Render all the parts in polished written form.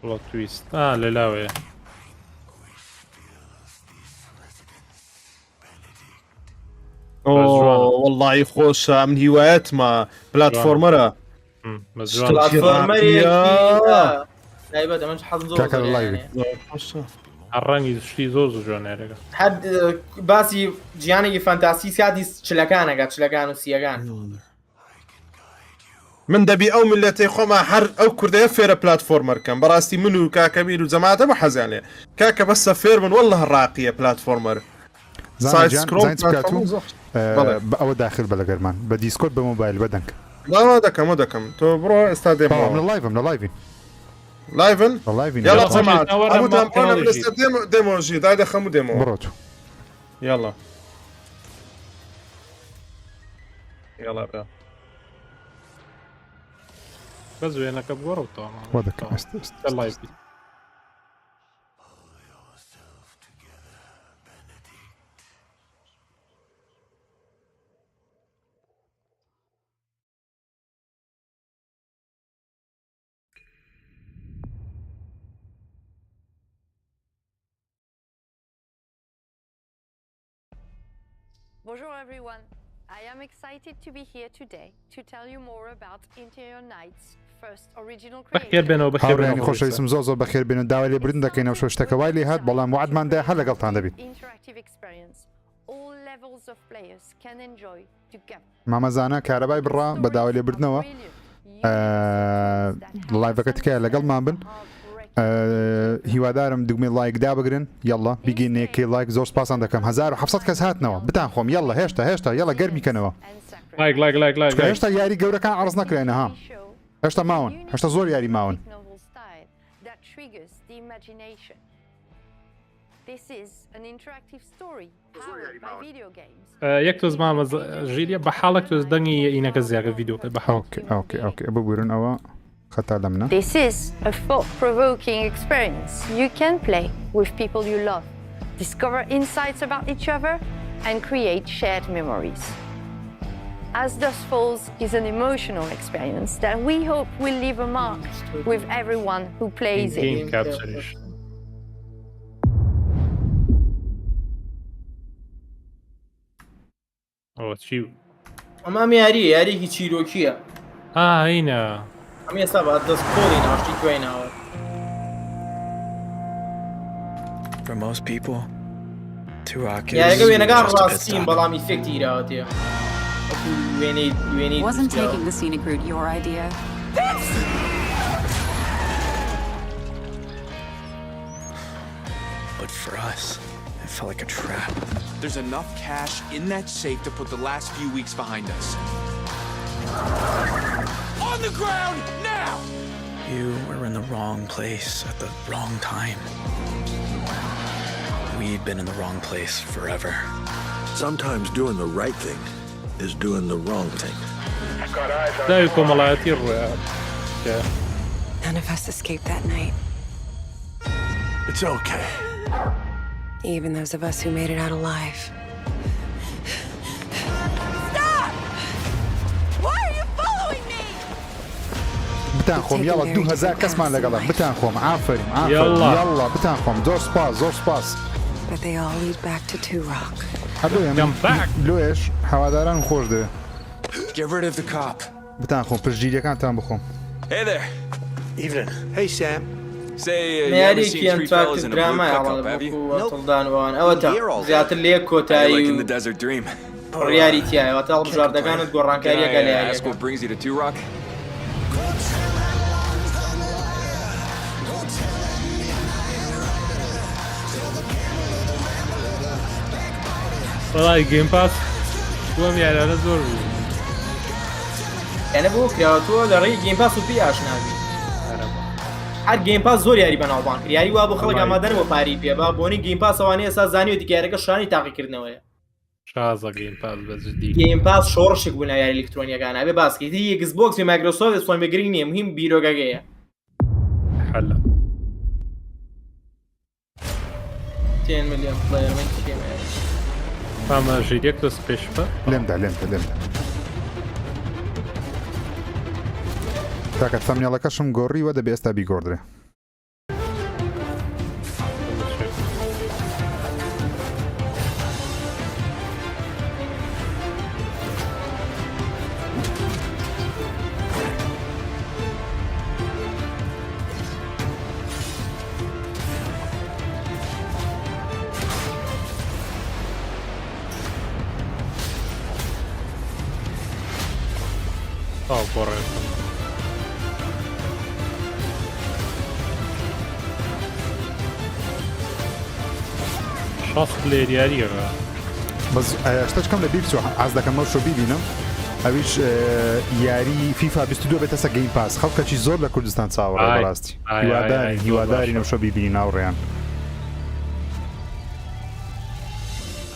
بلوت تويست للاوي اوه والله خوش من هوايات ما بلاتفورمرة مزجوان پلاتفۆرمەرێکی تایبەت ئەمەش حەزم زۆر کاکە زۆرە لایڤی. یانێ. الرنگی شتی زۆر جوانێرەکە هەر باسی گیانێکی فەنتاسی سیاتی چلەکانەکە چلەکان و سیەکان من دەبی ئەو ملەتەی خۆما هەر ئەو کوردەیە فێرە پلاتفۆرمەرکەم بەڕاستی من و کاکەبیر و جەماعەتە بە حەزیانێ کاکە بەسە فێر من والله ڕاقیە پلاتفۆرمەر بە ئەوە داخل بە لەگەرمان بە دیسکۆت بە مۆبایل بەدەنگ لا دەکەم تۆ بڕۆ ئێستا لە دێمەوە لایڤم لە لایڤین لايفن لە لایڤین يلا خۆشی جماعة ناوەڕە أبو دام أنا ماڵپەڕۆژی. بلست ديموجي دايدا خمو ديمو بڕۆ يلا يلا بقى بەس وێنەکە بگۆڕەوە وا دەکەم لایفی Bonjour everyone. I am excited to be here today to tell you more about Interior Nights' first original بەخێر creation. بێنەوە بەخێر هاوڕێنی بێنەوە خۆشەویستم زۆر بەخێر بێنن داوای لێبردن دەکەینەوە شۆ شتەکە وای لێ هات بەڵام وعدماندا هەر لەگەڵتان دەبین Interactive experience. All levels of players can enjoy together. مامەزانە کارەبای بڕا بە داوای لێبردنەوە لایڤەکە تکایە لەگەڵمان بن هیوادارم دوگمێ لایکدا بگرن یاڵا بیگینێکی لایک زۆر سپاسان دەکەم 1700 کەس هاتنەوە بتان خۆم یاڵا هێشتا یاڵا گەرمیکەنەوە لایک هێشتا یاری گەورەکان عرض نەکرێنە ها هێشتا ماون هێشتا زۆر یاری ماون That triggers the imagination. This is an interactive story powered by video games. یەک تۆز مامە ژیریە بە حاڵک تۆز دەنگی ئینەکە زیاگە ڤیددیۆکە بە ئۆکێ ببورن ئەوە خەتا لە منە This is a thought-provoking experience you can play with people you love, discover insights about each other, and create shared memories. As Dusk Falls is an emotional experience that we hope will leave a mark with everyone who plays it. گیم کاپچەریش ئەوە چی ئەمە یاریەکی چیرۆکیە هینە ئەم ئێستا بە دەست کۆڵی ناشتی کوێناوە For most people, Turok یاریەکە وێنەکان just a pit ڕاستین stop. بەڵام ئیفێکتی راوەتەیە وێنەی Wasn't taking the scenic route your idea? But for us, it felt like a trap. There's enough cash in that safe to put the last few weeks behind us. On the ground, now! You were in the wrong place at the wrong time. We'd been in the wrong place forever. Sometimes doing the right thing is doing the wrong thing. داوی کۆمەڵایەتی ڕووە None of us escaped that night. It's okay. Even those of us who made it out alive. بتان خۆم یاڵا 2000 کەسمان لەگەڵە بتان خۆم ئافرین یاڵا. یاڵا بتان خۆم زۆر سپاس But they all lead back to Two Rock. Come back. لۆێش هەواداران خۆش دەوێ Get rid of the cop. بتان خۆم پشتگیریەکانتان بخۆم Hey there. Evening. Hey, Sam. Say, you haven't یاریکی seen three fellas ئەنتراکتیڤ in a blue درامایە pickup, have you? تڵدانوان ئەوە زیاتر لێک Like کۆتایی in the و Desert Dream. ڕیاری تایەوە تا هەڵبژاردەکانت Can گۆڕانکاریەکە I لە ask what یاریەکە brings you to Two Rock? وڵای گیم پاس دووەم یارانە زۆر بوو یانە بۆ کراوەتەوە لە ڕێی گیم پاس و پێی ئاشناوی هەر گیم پاس زۆر یاری بەناوبان کرد یاری وا بۆ خەڵک ئامادەن بۆ پاری پێ با بۆنی گیم پاسەوانەیە ئێستا زانیوە دیکارەکە شانی تاقیکردنەوەیە شازە گیم پاس بەجددی گیم پاس شۆڕشێک بوون یاری ئەلکترۆنیەکان ئەبێ باسکەیت یەکس بۆکس و مایکرۆسۆفت سۆن بەگرنگ نییە مهم بیرۆگەگەیە حەلە 10 ملیۆن پلەیەر ئەمە ژیرێک دەست پێش بە لێمدا کاکە تەمنێڵەکەشم گۆڕیوە دەبێ ئێستا بیگۆڕدرێ بۆڕێ شاست لێ دیاریەکە بەس شتەکەم لە بیر چوە ئاز دەکەم ئەو شۆ بیبینم ئەویش یاری فیفا 22 بێتە سە گەیم پاس خەڵکەکی زۆر لە کوردستان چاوەڕێ بەڕاستی هیوادارین ئەو شۆ بیبینی ناوڕێیان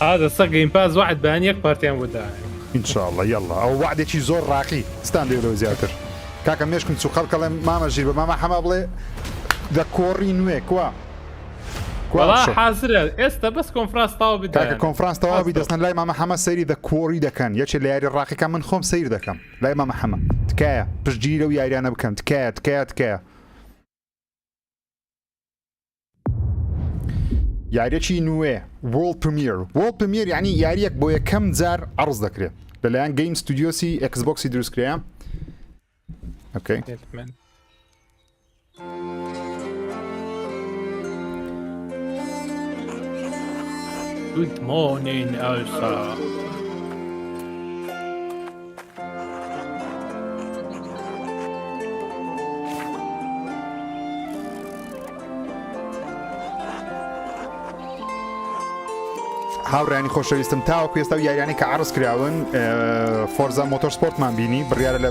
هذا گەیم پاس واحد بەیان یەک پارتیان بۆ داهێن ئینشاءڵڵە یەڵڵا ئەو وعدێکی زۆر ڕاقی ستان دێرەوە زیاتر کاکە مێشکم چوو خەڵکەڵێ مامە ژیر بە مامە حەما بڵێ دە کۆڕی نوێ کووە وڵا حازرە ئێستا بەس کۆنفرانس تاوا کاکە بدەن کۆنفرانس تەواوی دەستن لای مامە حەمە سەیری دە کۆڕی دەکەن یەکێ لە یاری ڕاقیەکە من خۆم سەیر دەکەم لای مامە حەمە تکایە پشتگیرە و یاریانە بکەن تکایە یاریەکی نوێ وۆڵد پرمیر یعنی یاریەک بۆ یەکەم جار عرض دەکرێت لەلایەن گەیم ستودیۆسی ئەکسبۆکسی دروستکرێە ئۆکەی Good morning, Elsa. هاوڕێنی خۆشەویستم تاوەکو ئێستا و یاریانی کە عرض کراون فۆرزا مۆتۆرسپۆرتمان بینی بڕیارە لە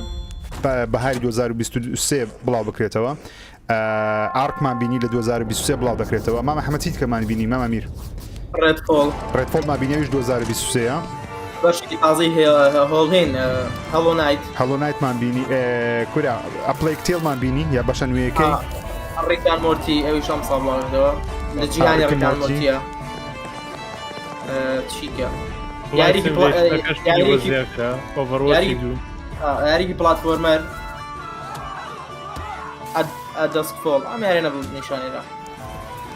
بەهاری 2023 بڵاو بکرێتەوە ئارکمان بینی لە 2023 بڵاو دەکرێتەوە مامە حەمەتی کەمان بینی مامە میر ڕێدفۆڵمان بینیویش 2023 باشی تازەی هۆڵهێن هەڵۆنایتمان بینی کورا ئەپلەیک تێڵمان بینی یا بەشە نوێیەکەی ڕێکدان مۆرتی ئەوی شەم ساڵەوە لە جیهانی ڕێکدان مۆرتیە چیکە یاریکی پلاتفۆرمەر ئەدەستفۆڵ ئەم یارێ نەبوو نیشانێرە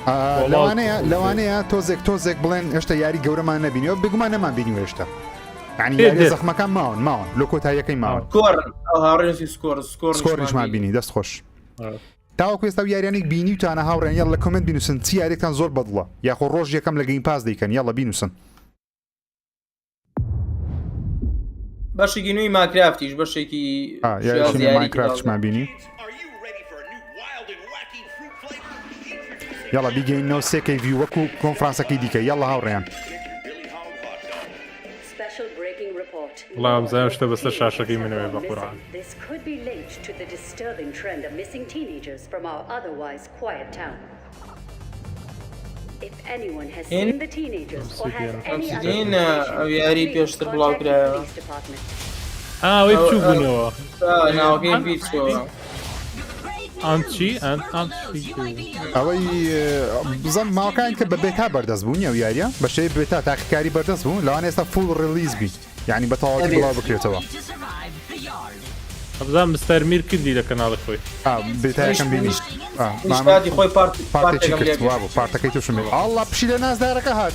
لەوانەیە تۆزێک بڵێن هێشتا یاری گەورەمان نبینیەوە بگومان نەمان بینی هێشتا ینی یاری زەخمەکان ماون لە کۆتاییەکەی ماون سکۆریشمان بینی دەست خۆش تاوەکو ئێستا یاریانێک بینی و تانە هاوڕێن یاڵ لە کۆمنت بینوسن چی یاریێکتان زۆر بەدڵە یاخۆ ڕۆژ یەکەم لە گەیم پاس دەیکەن یاڵە بینوسن بەشێکی نوێی ماکرافتیش بەشێکی ماینکرافتمان بینی یاڵە بیگەینەوە سێکەی ڤیو وەکو کۆنفرانسەکەی دیکە یاڵە هاوڕێیان وڵام زایشتە بەسەر شاشەکەی منەوێ بە قورعان این ئەو یاری پێشتر بڵاو کرایەوە ئەوەی بچوو بوونەوە ناوەکەی بیرچەوە ئەمچی ئەوەی بزەم ماوەکان کە بە بێتا بەردەست بوون و یاریە بە شێ بێتا تاقیکاری بەردەست بوون لەوان ئێستا فول ڕلیز بی یعنی بە تەواوەتی بڵاو بکرێتەوە ئەبزان مستەر میر کردی لە کەناڵی خۆی بێتایەکەم بینی خۆی پارتێکی کردوا بوو پارتەکەی توشم بێت ئاڵڵا پشی لە نازدارەکە هات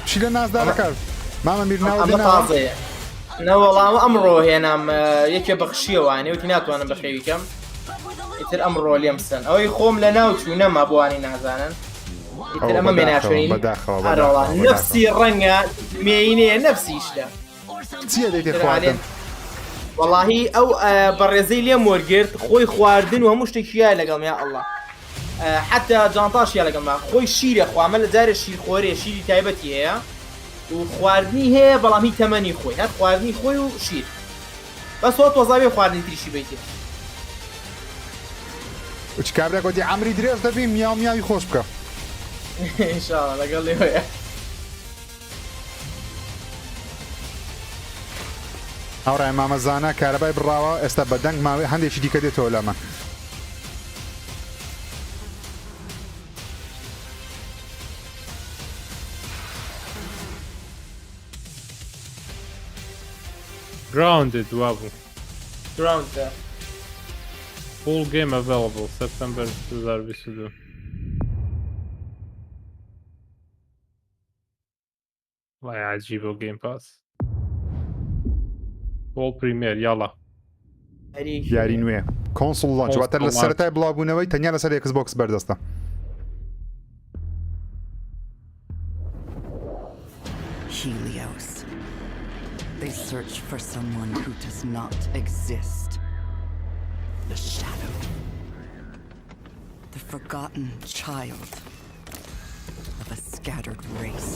پشی لە نازدارەکە مامە میر ناوە تازەیە نەوەڵام ئەمڕۆ هێنام یەکێ بەخشیەوانێ وتی ناتوانم بەخێویکەم ئیتر ئەمڕۆ لێم سن ئەوەی خۆم لە ناو چوو نەما بوانی نازانن ئیتر ئەمە مێناشوێنین نەفسی ڕەنگە مێینەیە نەفسیشدا چیە دەیتێ خواردن وەڵاهی ئەو بەڕێزەی لێم وەرگرت خۆی خواردن و هەموو شتێکیە لەگەڵ یا ئەڵڵا حتا جانتاشیە لەگەڵما خۆی شیرە خوامە لە جارە شیرخۆرێ شیری تایبەتی هەیە و خواردنی هەیە بەڵامی تەمەنی خۆی هەر خواردنی خۆی و شیر بەس تۆ تۆزاوی خواردنی تریشی بیتێ چ کابرا گوتی عمری درێژ دەبی میاو میاوی خۆش بکە ئینشاڵڵا لەگەڵ لێوەیە ئەوڕای مامەزانە کارەبای بڕاوە ئێستا بەدەنگ ماوەی هەندێکی دیکە دێتەوە لەمە grounded وابوو Full game available September 2022. والله عجيب الجيم باس. Full Premier يلا. یاری نوێ کۆنسڵ لانچ واتە لە سەرەتای بڵاوبوونەوەی تەنیا لەسەر Xbox بەردەستە. Helios. They search for someone who does not exist. The shadow. The forgotten child of a scattered race.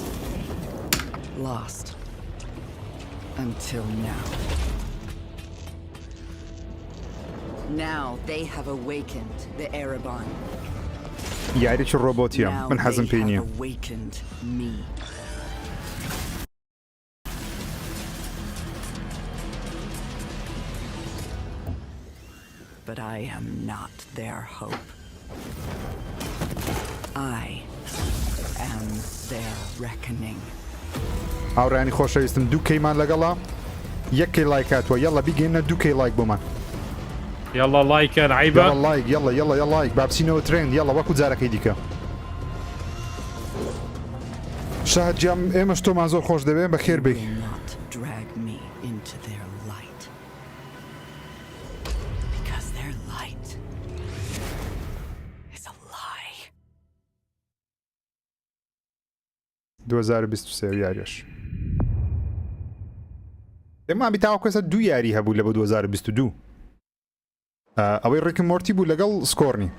Lost until now. Now they have awakened the Erebon. یاریی ڕۆبۆتیە من حەزم پێی نییە. Awakened me. But I am not their hope. I am their reckoning. هاوڕێیانی خۆشەویستم 2Kمان لەگەڵا 1K لایکاتوە یەڵە بیگەینە 2K لایک بۆمان. يلا لايك يلا عيبة. لايك يلا لايك بابسينەوە ترند يلا وەکو جارەکەی دیکە. شاهد جام ئێمەش تۆمان زۆر خۆش دەبێن بە خێر بێ. Not drag me into their light. Because their light is a lie. 2023 یاریش. ئێمە بیتاوە کۆسە 2 یاری هەبوو لە بۆ 2022. ئەوەی ڕێک مۆرتی بوو لەگەڵ سکۆرنی.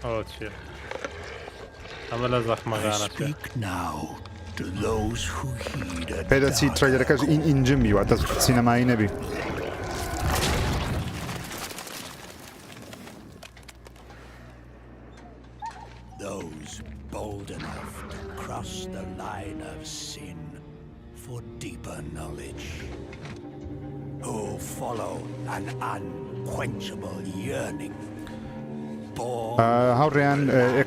أوه شيء. عمل زخمة پێدەچی ترەیلەکەش ئینجم بی واتە سینەمایی نەبی. Those bold enough to cross the line of sin for deeper knowledge, who follow an unquenchable yearning. هاوڕێیان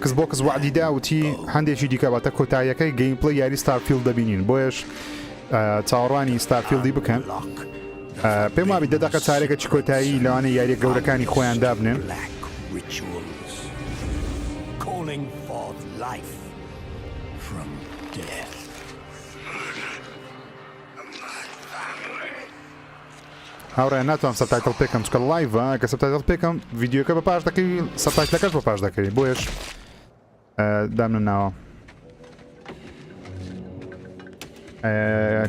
Xbox وعدی داوتی هەندێکی دیکە باتە کۆتاییەکەی گەیمپڵی یاری ستارفیلد دەبینین بۆیش چاوەڕوانی ستارفیلدی بکەن. پێم وابی 10 دقیقە چارێکە چ کۆتایی لەوانەیە یاریە گەورەکانی خۆیان دابنێن. Calling forth life from death. هاوڕێیان ناتوانم سەبتایتڵ پێکەم چکە لایڤە کە سەبتایتڵ پێکەم ڤیدیۆکە بە پاش دەکەی سەبتایتڵەکەش بە پاش دەکەی بۆیش دامنە ناوە.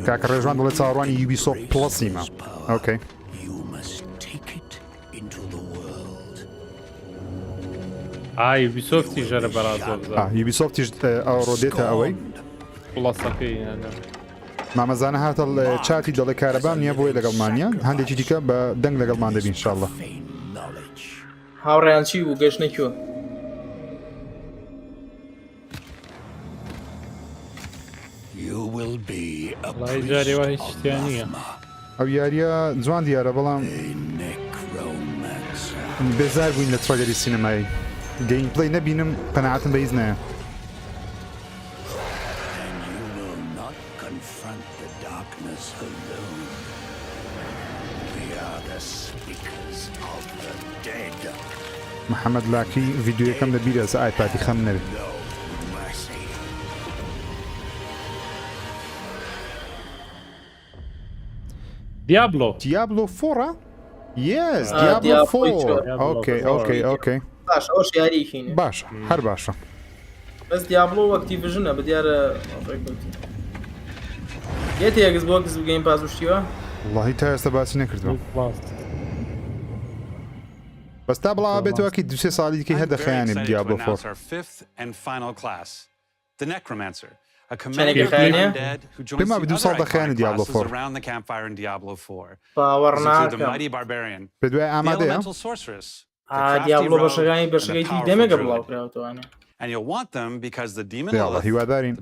کاکە ڕێژوان دەڵێت چاوەڕوانی Ubisoft پڵەسیمە. ئۆکەی. Ubisoft جرى برازو. Ubisoft ئەوڕۆ دێتە ئەوەی خلاصەکەی مامەزانە هاتە چاتی دەڵێ کارەبام نییە بۆی لەگەڵمانە هەندێکی دیکە بە دەنگ لەگەڵمان دەبین انشاءالله. هاوڕێیان چی بوو گەشت نەکووە؟ والله جاري وهي شتيانية. ئەو یاریە جوان دیارە بەڵام بێزار بووین لە ترۆلەری سینەمایی گەیمپڵی نەبینم قەنەعەتم بە هیچ نایە. محەممەد لاکی ڤیددیوەکەم لەبیرە ئەس ئایپادی خەم نەوێت. Diablo 4 Yes Diablo 4 اوكي باش ئەوش یاریکینە باشە هەر باشە بەس دیابلۆ وەکتیڤژنە بە دیارە یەتی Xbox و گەیم پاس وشتیوە؟ واللهی تا ئێستا باسی نەکردووە بەس تا بڵاوە بێتەوەکی 2-3 ساڵی دیکەی هەردەخەیانێ دیابلۆ 4 پێم وابێ 2 ساڵ دەخەیانە دیابلۆ 4 باوەڕ ناکەم پێ دوای ئامادەیە؟ دیابلۆ بەشەکانی دی دەمێگە بڵاوکراوەتەوانە هیوادارین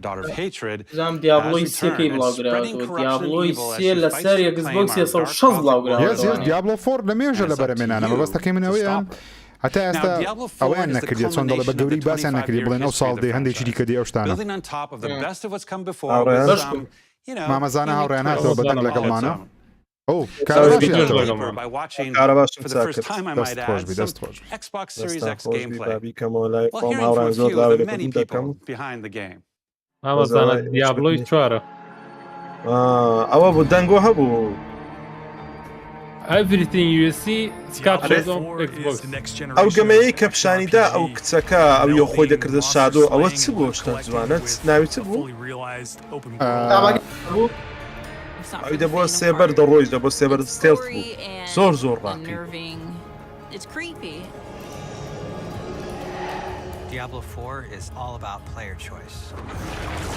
زام دیابلۆی سێکەی بڵاوکراوەتەوە دیابلۆی سێ لەسەر Xbox 360 بڵاوکراوەتەوە دیابلۆ 4 لەمێژە لە بەرەمێنانە مەبەستەکەی منەوەیە هەتا ئێستا ئەویان نەکردێت چۆن دەڵێ بە گەوری باسییان نەکردی بڵێن ئەو ساڵ دێ هەندێکی دیکە دی ئەو شتانە مامەزانە هاوڕێیان هاتەوە بەدەنگ لەگەڵمانە ئەو by watching کارە باشم for the first چاکرد time I دەست might خۆش add بی some دەست خۆش Xbox Series دەستان X خۆشبی gameplay بابیکەمەوە لای while خۆم hearing from هاوڕان a زۆر few لاوێ of the many لە people دەکەم behind the game. ئامازانە دیابلۆی چوارە ئەوە بوو دەنگۆ هەبوو everything you see captures on Xbox ئەو گەمەیەی کە پیشانیدا ئەو کچەکە ئەو یۆ خۆی دەکردە شادۆ ئەوە چ بوو شتە جوانەت ناوی چ بوو ئەوی دەبووە سێبەر دەڕۆیش دەبۆ سێبەر ستێلت بوو زۆر زۆر ڕاقی Diablo 4 is all about player choice.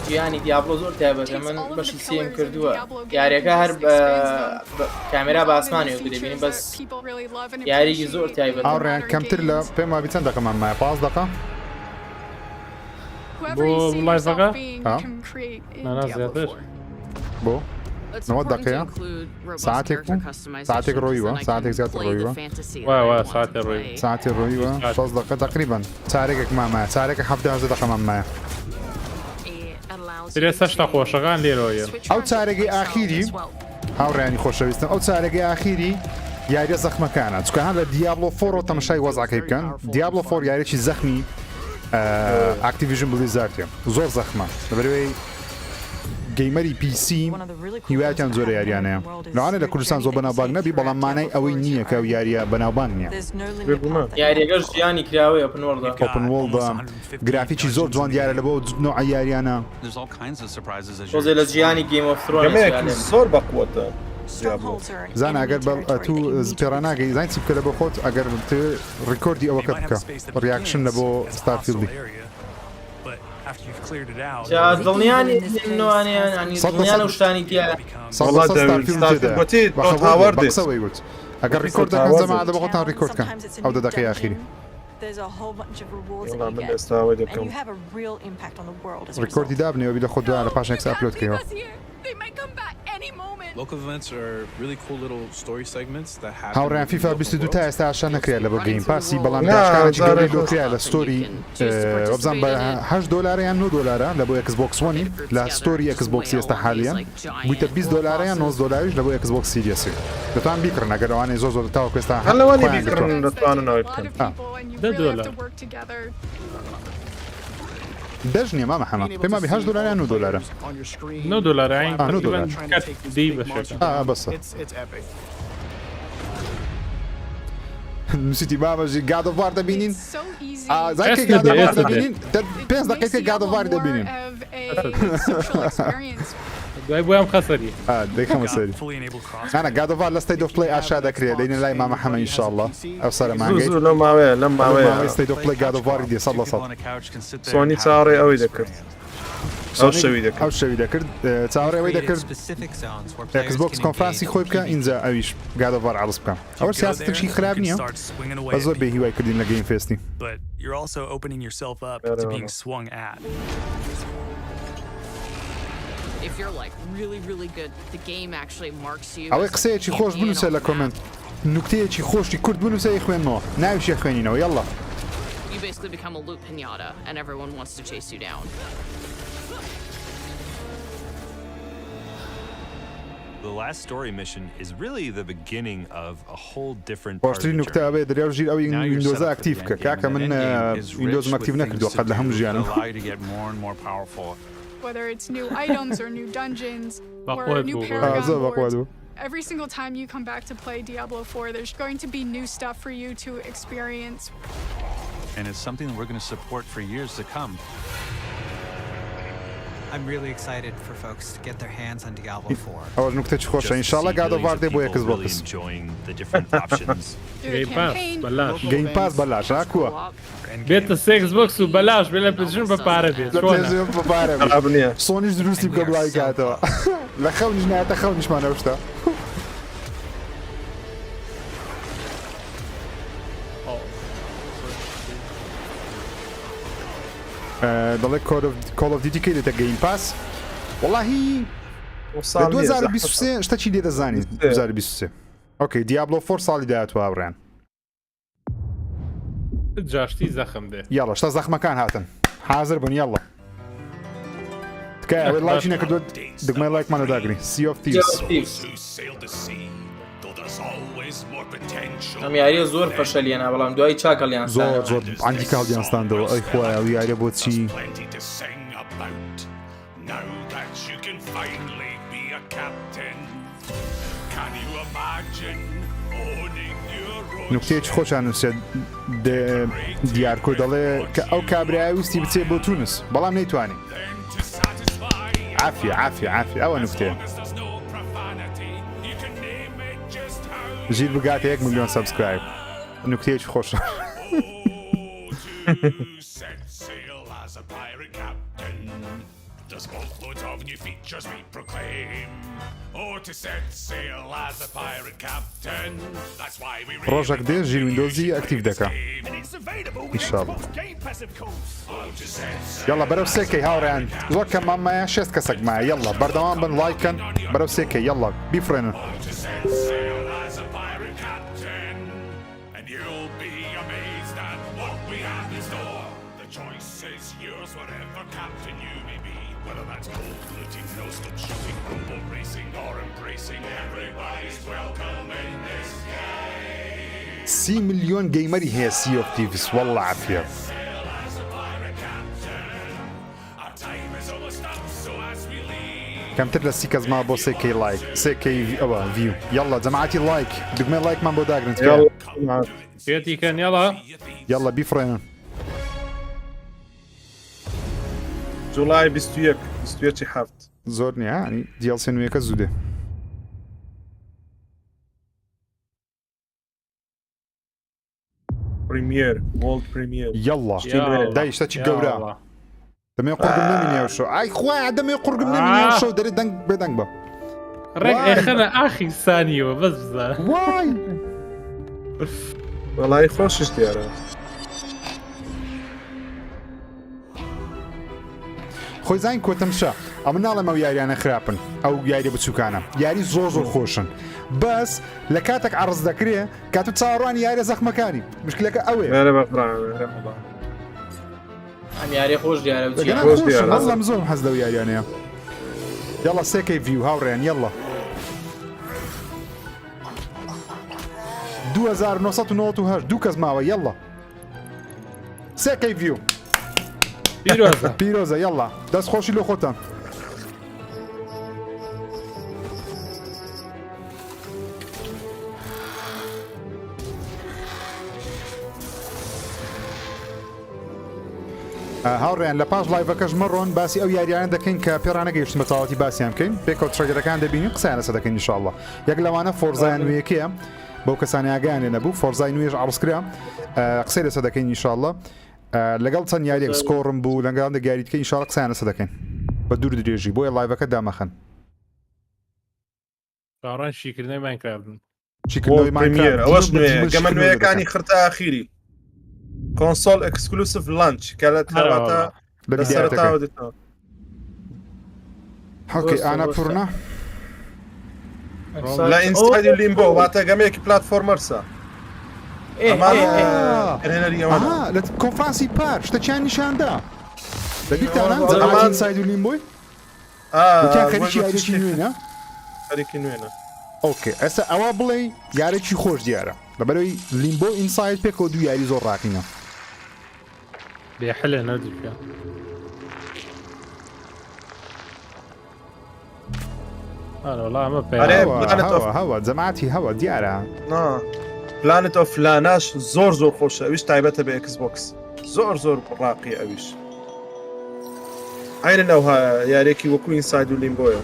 ژیانی دیابلۆ زۆر تایبەتە من بەشی سێم کردووە یاریەکە هەر کامێرا بە ئاسمانێ دەبینی بەس یاریی زۆر تایبەت ئاڕیان کەمتر لە پێم وابی چەند دەقەمان مایە 5 دقە بۆ لایڤەکە نانا زیاتر بۆ 90 دقەیە ساعتێک بوو ساعتێک ڕۆیوە ساعتێک زیاتر ڕۆیوە وای ساعتێ ڕۆی ساعتی ڕۆیوە 6 دقە تقریبان چارێکێک مامایە چارێکە 17 دقەمان مایە سرێ سەشتا خۆشەکان لێرەوەیە ئەو چارێکی ئاخیری هاوڕێنی خۆشەویستن ئەو چارێکی ئاخیری یاریە زەخمەکانە چکە هەن لە دیابلۆ 4 تەمەشای وەزعەکەی بکەن دیابلۆ 4 یاریێکی زەخمی ئاکتیڤیژن بلیزاردێ زۆر زەخمە لەبەرەوەی گەیمەری PC هیوایەتیان زۆر یاریانەیە لەوانە لە کوردستان زۆر بەناوبانگ نەبی بەڵام مانای ئەوەی نییە کە یاریە بەناوبانگ نییە یاریەکەش ژیانی کراوەیە ئۆپن وۆڵدا گرافیکی زۆر جوان دیارە لە بۆ نوع یاریانە تۆزێ لە ژیانی گیم ئۆف ترۆنز زۆر بەقوتە زان ئەگەر تو پێڕاناگەی زانسی بکە لە بۆ خۆت ئەگەر ڕیکۆردی ئەوەکە بکە ڕیاکشن لە بۆ ستارفیلدی دڵنیانی دڵنیان و شتانی هاوەردەوەی وت ئەگەر ڕیکۆرد دەکەن زەمادە بەخۆتان ڕیکۆردکەن ئەو دەدەقەی ئاخیری ڕیکۆردی دابنێەوە بی لە خۆ دوایە لە پاشێک ئاپلۆدکەوە هاوڕیان فیفا 22 تا ئێستا ئاشان نەکرێت لە بۆ گەیم پاسی بەڵام داشکانێکی گەورەی لۆکریا لە ستۆری وەبزان بە $8 یان $9 لە بۆ Xbox One لە ستۆری Xbox ئێستا حالیان بوویتە $20 یان $9 لە بۆ Xbox Series دەتوان بیکڕن ئەگەر ئەوانەی زۆر زۆر تاوەکو ئێستا هەلەوانی بیکڕن دەتواننەوەی بکەن $10 دەژنیە مامە حەما پێم وابی $8 یان $9 $9 دی بەشێکە بەسە نووسیتی بابەژی گادۆڤار دەبینین زانکە گادۆڤار دەبینین 5 دقیقە گادۆڤار دەبینین دوای بۆیان خەسەری دەیخەمە سەری ئەنە گادۆڤار لە ستەیت ئۆف پڵێی ئاشا دەکرێت دەینە لای مامە حەمە ئینشاءڵڵا ئەو سەرمانگەی لەم ماوەیە لەم ماوەیە ستەیت ئۆف پڵێی گادۆڤاری دێ 100 سۆنی چاڕێ ئەوەی دەکرد ئەو شەوی دەکرد چاوەڕێەوەی دەکرد Xbox کۆنفرانسی خۆی بکە اینجا ئەویش گادۆڤار عەرز بکەم ئەوە سیاستێکی خراپ نییە بە زۆر بێ هیوای کردین لە گەیم فێستی ئەوەی قسەیەکی خۆش بنووسە لە کۆمنت نوکتەیەکی خۆشی کورد بنووسە خوێنمەوە ناویشە خوێنینەوە یاڵڵا باشترین نوکتە ئەوەیە دەریاو ژیر ئەوی ویندۆزە ئاکتیڤ بکە کاکە من ویندۆزم ئاکتیڤ نەکردووە قەت لە هەموو ژیانم whether it's new items or new dungeons or new paragon. Every single time you come back to play Diablo 4, there's going to be new stuff for you to experience. And it's something that we're going to support for years to come. I'm really excited for folks to get their hands on Diablo 4. ئەوە نوکتەی خۆشە ئینشاڵڵا گادۆڤار دێ بۆ Xbox گەیم پاس بەلاش ئاکووە بێتە Xbox و بەلاش بێ لە پێشن بە پارە بێت سۆنیش دروستی بکە بڵای کاتەوە لە خەونیش نایەتە خەونیشمانە شتە دەڵێ Call of Duty کەی دێتە گەیم پاس وەڵاهی 2023 شتەکی لێ دەزانی 2023 ئۆکەی دیابلۆ 4 ساڵی داهاتوە هاوڕێن جاشتی زەخم دێ یاڵە شتە زەخمەکان هاتن حازر بن یاڵە تکایە ئەوەی لایکی نەکردووە دگمەی لایکمانە داگری Sea of Thieves ئەم یاریە زۆر فەشەلیانە بەڵام دوای چاکەڵیان زۆر زۆر ئەنجی کاڵیانستاندەوە ئەی خۆیان ئەو یاریە بۆچی نکتەیەکی خۆشیان نووسێت دیارکۆ دەڵێ کە ئەو کابرای ویستی بچێت بۆ تونس بەڵام نەیتوانی عافیە عافیە عافیە ئەوە نکتەیە ژیر بگاتە 1 ملیۆن سەبسکرایب نکتەیەکی خۆشە ڕۆژێک دێ ژیر ویندۆزی ئەکتیڤ دەکە ئینشاڵڵا یەڵڵا بەرەو سێکەی هاوڕێیان زۆر کەمامایە 6 کەسێک مایە یەڵڵا بەردەوام بن لایکەن بەرەو سێکەی یەڵڵا بیفرێنن سی ملیۆن گەیمەری هەیە Sea of Thieves وەڵڵا عافیە کەمتر لە 30 کەس ما بۆ 3K لایک 3K ئەوە ڤیو یەڵڵا جەماعەتی لایک دگمەی لایکمان بۆ داگرن پێتیکەن یاڵا یەڵڵا بیفرێنن جوڵای 21 هەفت زۆر نییە ینی DLC نوێیەکە زوودێ پریمیر وڵد پریمیر یەڵڵا دایشتەکی گەورە دەمێ قورگم نەمینێ شو ئای خۆیان دەمێ قورگم نەمینێ شو دەرێت دەنگ بێدەنگ بە ڕێک ئێخەنە ئاخی سانیەوە بەس بزە وای وەڵای خۆشش دیارە خۆی زین کۆتەمشە ئەمە ناڵێم ئەو یاریانە خراپن ئەو یاری بچووکانە یاری زۆر زۆر خۆشن بەس لە کاتێک عرض دەکرێ کات و چاوەڕوانی یاریە زەخمەکانی مشکلەکە ئەوێ ئەم یاری خۆش دیارە بەڵام زۆر حەز لەو یاریانەیە یەڵڵا سێکەی ڤیو هاوڕێیان یەڵڵا 2998 دوو کەس ماوە یەڵڵا سێکەی ڤیو پیرۆزە یەڵڵا دەست خۆشی لە خۆتان هاوڕێیان لە پاش لایڤەکەش مەڕۆن باسی ئەو یاریانە دەکەین کە پێڕانە گەیشتن بە تەواوەتی باسییان بکەین پێکەوت ترێگەرەکان دەبینی قسەیان لەسەر دەکەین ئینشاءڵڵا یەک لەوانە فۆرزای نوێیەکەیە بەو کەسانی ئاگیان لێ نەبوو فۆرزای نوێژ عروسکرا قسەی لەسەر دەکەین ئینشاءڵڵا لەگەڵ چەند یاریەک سکۆڕم بوو لەگەڵ دەگاریتکە ئینشاڵڵا قسەیان لەسەر دەکەین بە دوور درێژی بۆیە لایڤەکە دامەخەن باڕان شیکردنەوەی ماینکرافتن چیکردنەوەی ماینکرافت ئەوەش نوێ گەمە نوێیەکانی خرتە ئاخیری کۆنسۆڵ ئەکسکلوسیف لانچ کە لە تەواتە لەسەرتاوە دێتەوە حەوکەی ئانا پوڕنا لە ئینستادی لیمبۆ واتە گەمەیەکی پلاتفۆرمەرسە لە کۆنفرانسی پار شتەکیان نیشاندا دەبیتان ساید و لیمبۆی خەریکی یاریکی نوێنە خەریکی نوێنە ئۆکێ ئەستا ئەوە بڵێ یارێکی خۆش دیارە لەبەرەوەی لیمبۆ ئینساید پێکەوە دوو یاری زۆر ڕاقینە بێحلە نەردوکە هەوە جەماعەتی هەوە دیارە پلانێت ئۆف لاناش زۆر زۆر خۆشە ئەویش تایبەتە بە ئەکسبۆکس زۆر زۆر ڕاقی ئەویش ئاینە نەوها یارێکی وەکو ئینساید و لیمبۆیە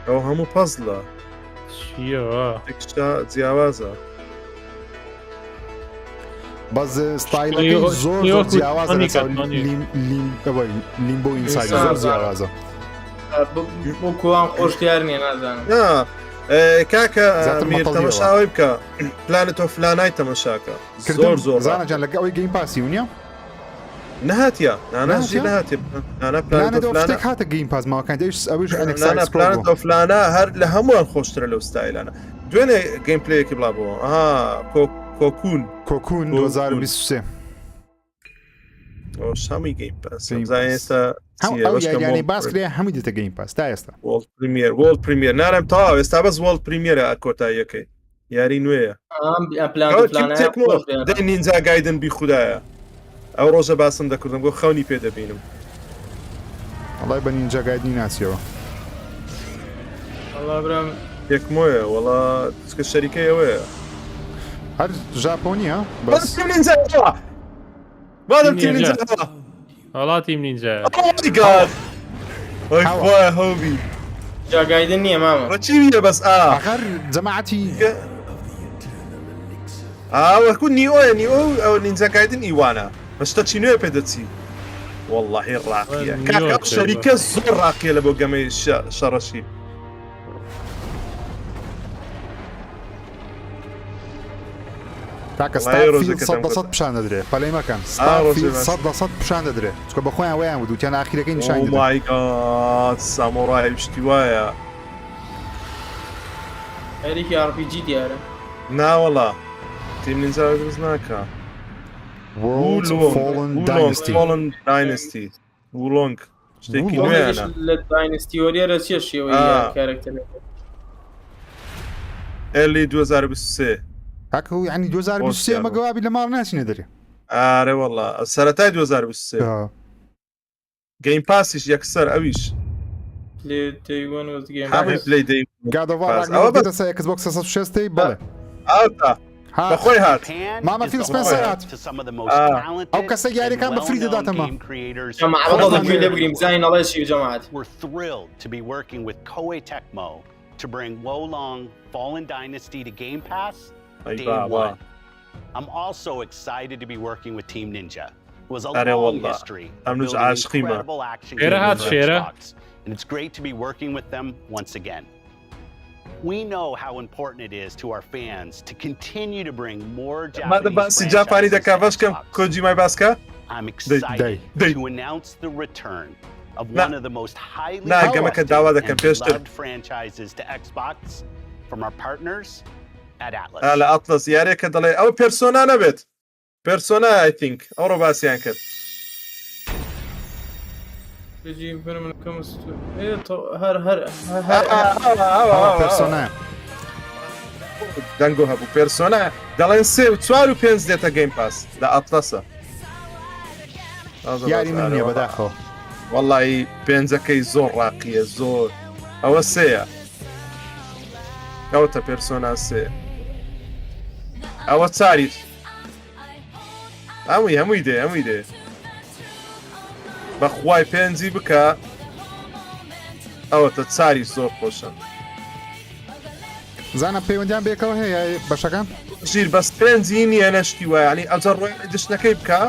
ئەو هەموو پەزڵە جیاوازە بەس ستایلەکەی زۆر زۆر جیاوازە لیمبۆ ئینساید زۆر جیاوازە بۆکوان خۆشیار نیە نازانم کاکە میر تەمەشاوی بکە پلانێت ئۆف لانای تەمەشاکە زۆر زۆر زانەجان لەگە ئەوەی گەیم پاسی ونیە نهاتیە ناناژی نهاتی شتێک هاتە گەیم پاس ماوەکان ئەوش پلانێت ئۆف لانا هەر لە هەمووان خۆشترە لەو ستایلانە دوێنێ گەیم پلەیەکی بڵابەوە کۆکون 2023 وش هەمووی گەیم پاس Game زای Pass. ئێستا ئەو یاریانەی باس کرێ هەمووی دێتە گەیم پاس تا ئێستا وڵ پریمیر نارم تاوا ئێستا بەس وڵ پریمیرە کۆتاییەکەی یاری نوێیە دەی نینجا گایدن بی خوددایە ئەو ڕۆژە باسم دەکردم بۆ خەونی پێ دەبینم وڵای بە نینجا گایدنی ناسیەوە برام یەکمۆیە وڵا چکە شەریکەی ئەوەیە هەر ژاپۆنیە بەس بادم تیم نینجا والله تیم نینجا خۆی هەوبی جاگایدن نییە مامە ڕچی ویە بەس ئاخر جەماعەتی وەکو نیۆیە نیۆ ئەو نینجاگایدن ئیوانە بەشتە چی نوێ پێ دەچی واللهی ڕاقیە شەریکە زۆر ڕاقیە لە بۆ گەمەی شەڕەشی تاکە ستارفیلد 100% پیشان دەدرێت پەلەی مەکەن ستارفیلد 100% پیشان دەدرێت چکە بە خۆیان ویان بود وتیان ئاخیرەکەی نیشان دەدرێت مای گاد سامۆڕای پشتی وایە هەرێکی RPG دیارە ناوەڵا تیم نینجا دروست ناکە World Fallen Dynasty داینستی وڵۆنگ شتێکی نوێیانە لە داینستیۆریەرە چێ شێوەی کارکتەر ئەلی 2023 تاکە یعنی 2023 مەگەوابی لە ماڵ ناچینە دەرێ ئارێ وەڵا سەرەتای 2023 گەیم پاسیش یەکسەر ئەویش گادەوارەکەسە Xbox 360 بڵێ بەخۆی هات مامە فیل سپنسەر هات ئەو کەسە یاریەکان بە فری دەداتەمە لێ بگریم زانی نەڵێشی جەماعەت We're thrilled to be working with Koei Tecmo to bring Wolong Fallen Dynasty to Game Pass day one. I'm also excited to be working with Team Ninja. It was a long history of building incredible action games for Xbox, and it's great to be working with them once again. We know how important it is to our fans to continue to bring more Japanese franchises to Xbox. I'm excited to announce the return of one of the most highly loved franchises to Xbox from our partners at Atlas. على أطلس يا ريت كده أو بيرسونا نبت بيرسونا I think أو رباسي أنكر بيجي فيلم كم هر بيرسونا دنگو هبو بيرسونا دلين سي وتوارو بينز ديتا جيم باس لا أطلسه یاری من نییە بەداخەوە والله پێنجەکەی زۆر ڕاقیە زۆر ئەوە سەیە ئەوتە پێرسۆنا سێ ئەوە چاریت هەمووی دێ بەخوای پێنجی بکە ئەوەتە چاری زۆر خۆشە زانە پەیوەندیان بێکەوە هەیە بەشەکان ژیر بەس پێنجی نییە نەشتی وایە ینی ئەجە ڕۆی دشتەکەی بکە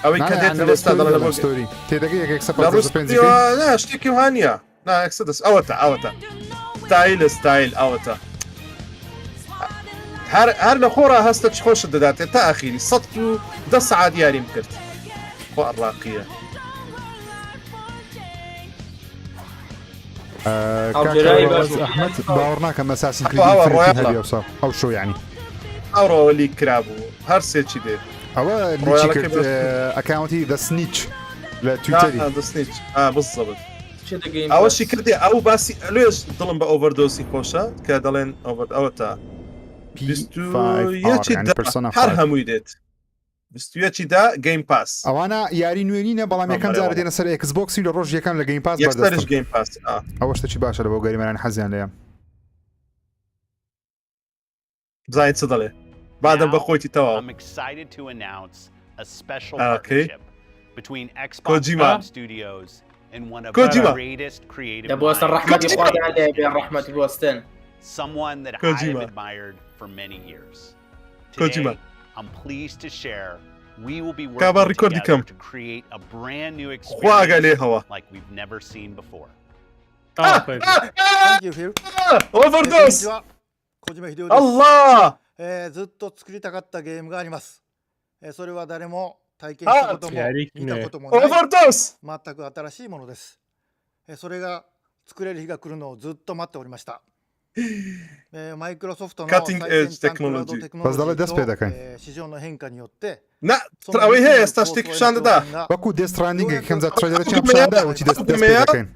ئەوەی کە دێت لەستا ستۆری تێدەگەی شتێکی وانە ناکسە دەست ئەوەتە ستایل ئەوەتە هەر لە خۆڕە هەستە چ خۆشت دەداتێت تا ئاخیری 110 سعات یاریم کرد خۆ ڕاقیە ئەحمەد باوەڕ ناکەم ئەساسن کردی ئەو شۆ یعنی ئەوڕۆوە لی کرابوو هەر سێکی دێت ئەوە لیچی کرد ئەکاونتی دە سنیچ لە تویتەری بزەبت ئەوەشی کردی ئەو باسی ئەلێش دڵم بە ئۆڤەردۆسی خۆشە کە دەڵێن ئەوە تا هەر هەمووی دێت 21 دا گەیم پاس ئەوانە یاری نوێنینە بەڵام یەکەم جارە دێنە سەر ئەکسبۆکسی لە ڕۆژ یەکەم لە گەیم پاس بەردەستش گەیم پاس ئەوە شتێکی باشە لە بۆ گەریمانان حەزیان لێیان زای چ دەڵێ بعدم بە خۆیتی تەواو I'm excited to announce a special partnership between Xbox Studios and one of the greatest creative minds. Someone that I've admired for many years. Today, I'm pleased to share we will be working together to create a brand new experience like we've never seen before. Overdose! Allah! ずっと作りたかったゲームがあります。それは誰も体験したことも見たこともない全く新しいものです。それが作れる日が来るのをずっと待っておりました。cutting edge technology. بەس دەڵێ دەست پێ دەکەین نا ئەوەی هەیە ئێستا شتێک پیشان دەدا وەکو دەستڕاندینگێک کەمزە تڕێدەرەی پیشاندا وەچی دەست پێ دەکەین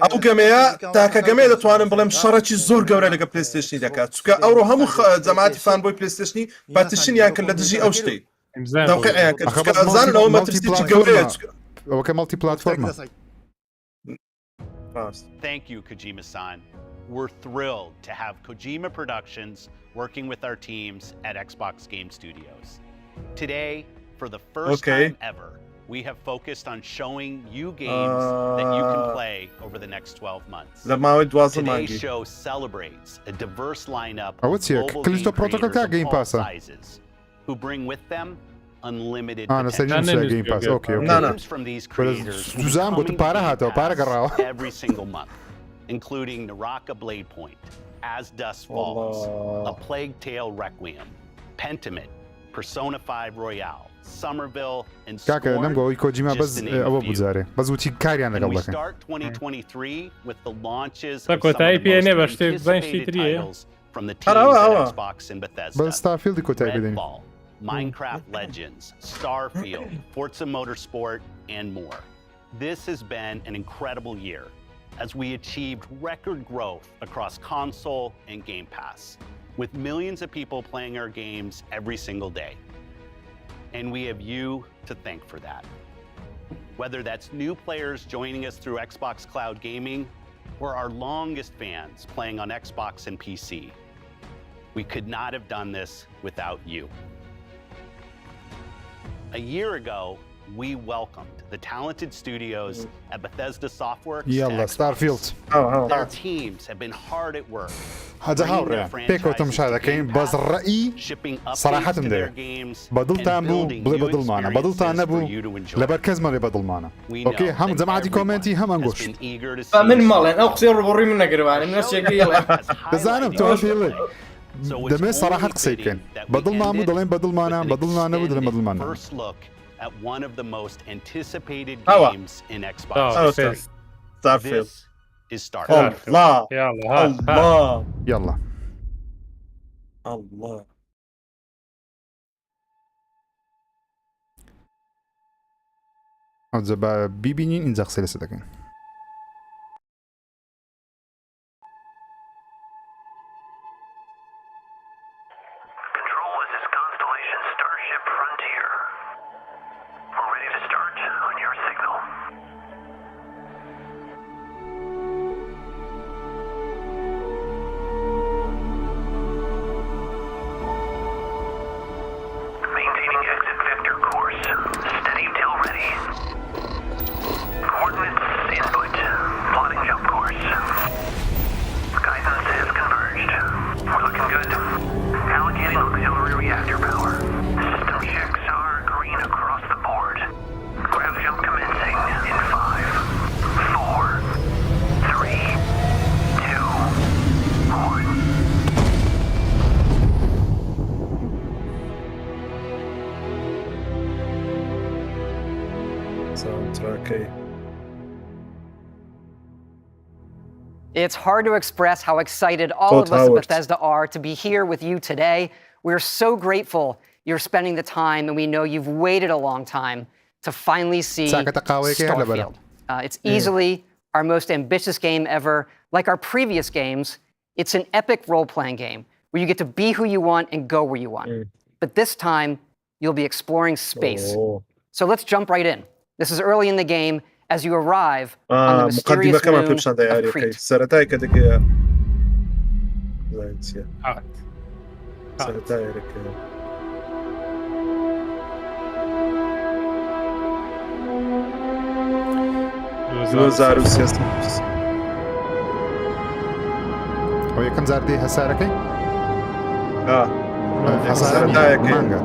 ئەو گەمەیە تاکە گەمەیە دەتوانم بڵێم شەڕێکی زۆر گەورە لەگە پلێستێشنی دەکات چکە ئەوڕۆ هەموو جەماعەتی فان بۆی پلێستێشنی پاتیشنیان کرد لە دژی ئەو شتەی دەوقعیان کرد زانن ئەوە مەترسیی گەورەیە ئەوەکە مەڵتی پلاتفۆرمە. Thank you, Kojima-san. We're thrilled to have Kojima Productions working with our teams at Xbox Game Studios. Today, for the first time ever, we have focused on showing you games that you can play over the next 12 months. Today's show celebrates a diverse lineup of global game creators of all sizes who bring with them unlimited potential. Games from these creators will be coming every single month, including Naraka Blade Point, As Dusk Falls, A Plague Tale Requiem, Pentiment, Persona 5 Royale, Somerville, and Scorn, just to name a few. And we start 2023 with the launches of some of the most anticipated titles from the teams at Xbox and Bethesda. Redfall, Minecraft Legends, Starfield, Forza Motorsport, and more. This has been an incredible year as we achieved record growth across console and Game Pass, with millions of people playing our games every single day. And we have you to thank for that. Whether that's new players joining us through Xbox Cloud Gaming or our longest fans playing on Xbox and PC, we could not have done this without you. A year ago, we welcomed the talented studios at Bethesda Softworks. يلا Starfield. Their teams have been hard at work. هذا هاورا بيكوتم مشاهدكين بس الرأي صراحة مدير بدل تامبو بلا بدل معنا بدل تانبو لبركز ما بدل معنا اوكي هم جماعتي كومنتي هم انقش من مالين او قصير بوري من قربان من الشيء يلا زانب توافي دمي صراحة قصيكين بدل معنا دلين بدل معنا بدل معنا بدل بدل معنا at one of the most anticipated games in Xbox. Starfield. This is Starfield. Allah. Allah. يلا. Allah. هذا بيبينين إنزاق سلسلة كان. It's hard to express how excited all of us at Bethesda are to be here with you today. We're so grateful you're spending the time, and we know you've waited a long time to finally see Starfield. It's easily our most ambitious game ever. Like our previous games, it's an epic role-playing game where you get to be who you want and go where you want. But this time, you'll be exploring space. So let's jump right in. This is early in the game as you arrive on the mysterious moon of Crete. هو كم زاردي هساركي؟ هساركي مانجا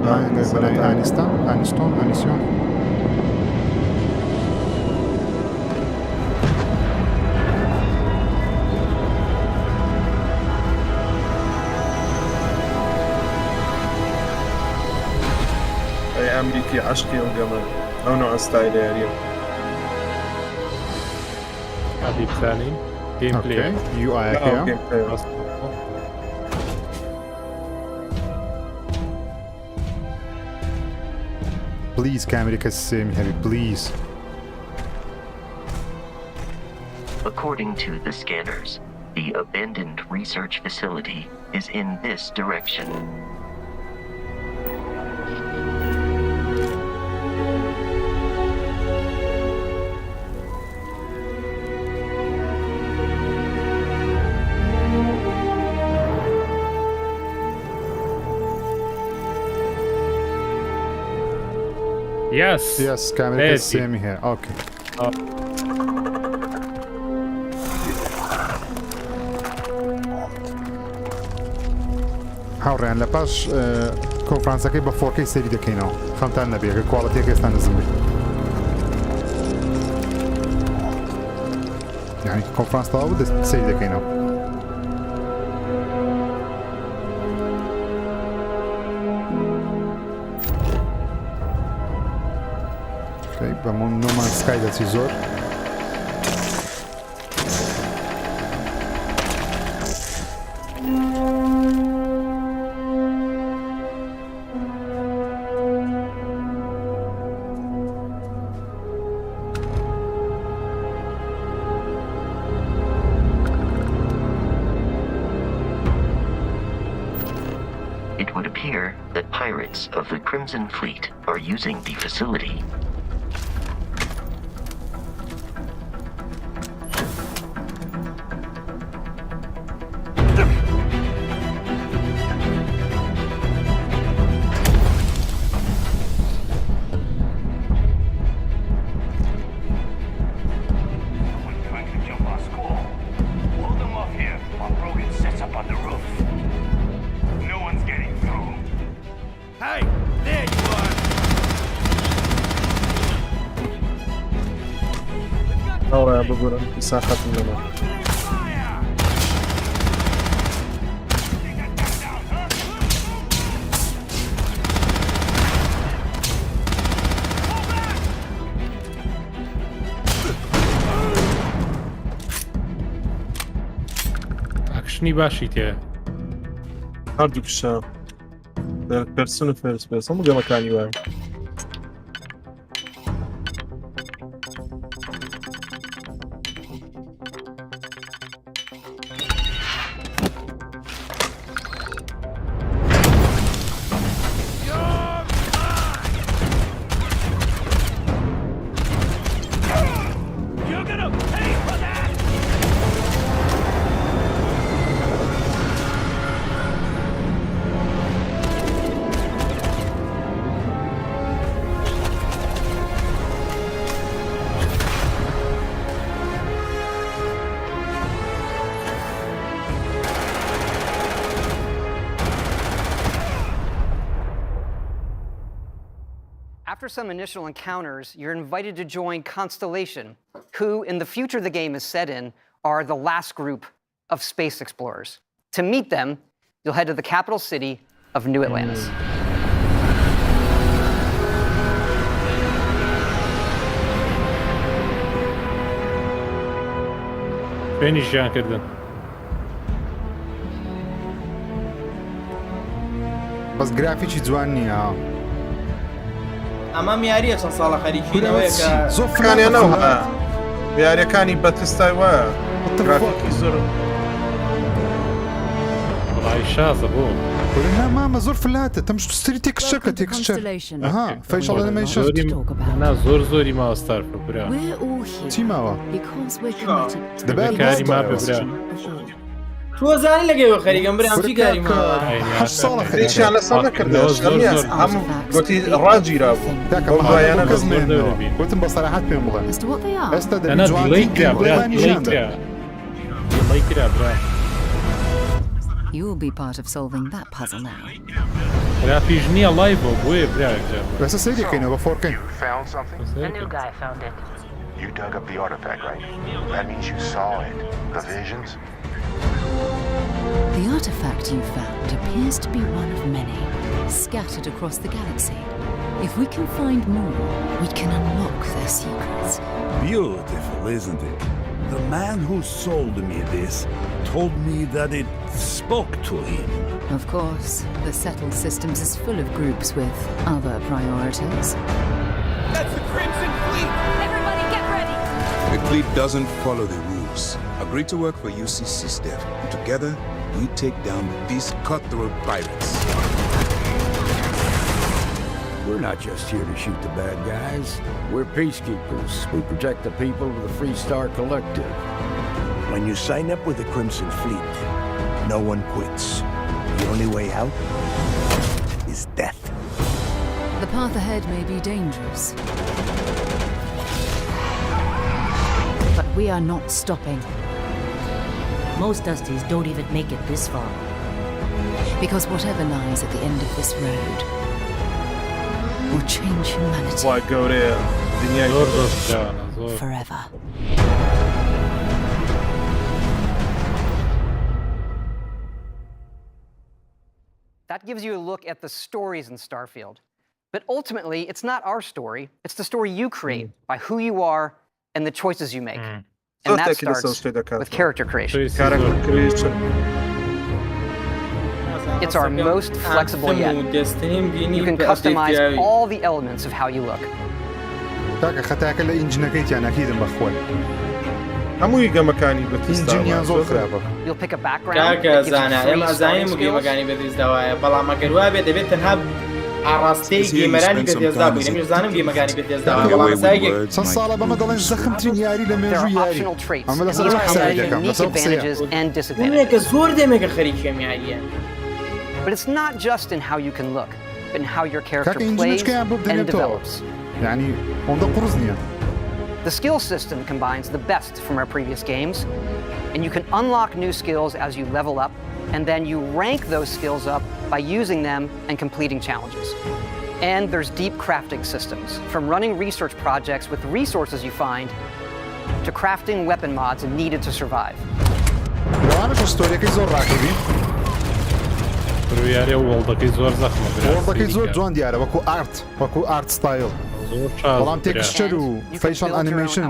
مانجا أنيستون أمريكي عشقي وقمر أو نوع ستايل يا ريم حبيب ثاني gameplay. UI aqui, Please camera كسامي هذي please. According to the scanners, the abandoned research facility is in this direction. Yes, camera كسامي here. Okay. هاوڕیان لە پاش کۆنفرانسەکەی بە 4K سەری دەکەینەوە خەمتان نەبێت کواڵەتیەکە ئێستا نزم بێت یعنی کۆنفرانس تەواو بوو سەری دەکەینەوە بەمون نۆمان سکای دەچی زۆر It would appear that pirates of the Crimson Fleet are using the facility. هاوڕێ ببورن ساختم لەمە ئاکشنی باشی تێ هەردوو کشە پرسن و فێرس پێس هەموو گەمەکانی وایە After some initial encounters, you're invited to join Constellation, who, in the future the game is set in, are the last group of space explorers. To meet them, you'll head to the capital city of New Atlantis. Finish کردن. بس گرافیکی جوان نییە. ئەمە میاریە چەند ساڵە خەریکینەوەیە کە زۆرکانیانەوە یاریەکانی بەتستای وایە گرافیکی زۆر وڵای شازە بۆ مامە زۆر فلاتە تەمش سری تێکشەکە تێکشەر فەیشەڵە لەمەی شەر زۆر زۆری ماوەستار برا چی ماوە دەبێت ما ببرا تۆزانی لەگەیەوە خەریکەم برام چی کاری ماوە هەشت ساڵە خەریکیان لە ساڵ نەکردەوە هەموو گوتی ڕاگیرا بوو بەڵایانە گەزمێنەوە گوتم بە سەراحەت پێم بڵێ ئێستا دەبێت جوانی کرا برا You'll be part of solving that puzzle now. گرافیش نییە لایڤۆ بۆیە برا ئێستا سەری دەکەینەوە بە 4K. Found something? The new guy found it. You dug up the artifact, right? That means you saw it. The visions? The artifact you found appears to be one of many, scattered across the galaxy. If we can find more, we can unlock their secrets. Beautiful, isn't it? The man who sold me this told me that it spoke to him. Of course, the settled systems is full of groups with other priorities. That's the Crimson Fleet! Everybody get ready! The fleet doesn't follow the rules. Agree to work for UCC staff, and together we take down these cutthroat pirates. We're not just here to shoot the bad guys. We're peacekeepers. We protect the people of the Free Star Collective. When you sign up with the Crimson Fleet, no one quits. The only way out is death. The path ahead may be dangerous, but we are not stopping. Most Dusties don't even make it this far. Because whatever lies at the end of this road will change humanity forever. That gives you a look at the stories in Starfield. But ultimately, it's not our story. It's the story you create by who you are and the choices you make. And that starts with character creation. It's our most flexible yet. You can customize all the elements of how you look. خەتاکە لە ئینجینەکەیتیان ئەکیدم بەخۆی هەمووی گەمەکانی بەتیستا ئینجینیان زۆر خراپە کاکە زانە ئێمە زانیم و گێمەکانی بەدەستداوایە بەڵام ئەگەر وا بێت دەبێت تەنها ئاڕاستەی گێمەرانی بەدەستدا بووین ئەمیر زانم گێمەکانی بەدەستداوە بەڵام چەند ساڵە بەمە دەڵێن زەخمترین یاری لە مێژووی یاری ئەمە لەسەر قسەی دەکەم لەسەر قسەیە زۆر دێمێکە خەریکێم یاریە. But it's not just in how you can look, but in how your character plays and develops. يعني onda قرزنية. The skill system combines the best from our previous games, and you can unlock new skills as you level up, and then you rank those skills up by using them and completing challenges. And there's deep crafting systems, from running research projects with the resources you find, to crafting weapon mods needed to survive. وڵدەکەی زۆر زەخمە وڵدەکەی زۆر جوان دیارە وەکو ئارت وەکو ئارت ستایل بەڵام تێکسچەر و فەیشن ئەنیمەیشن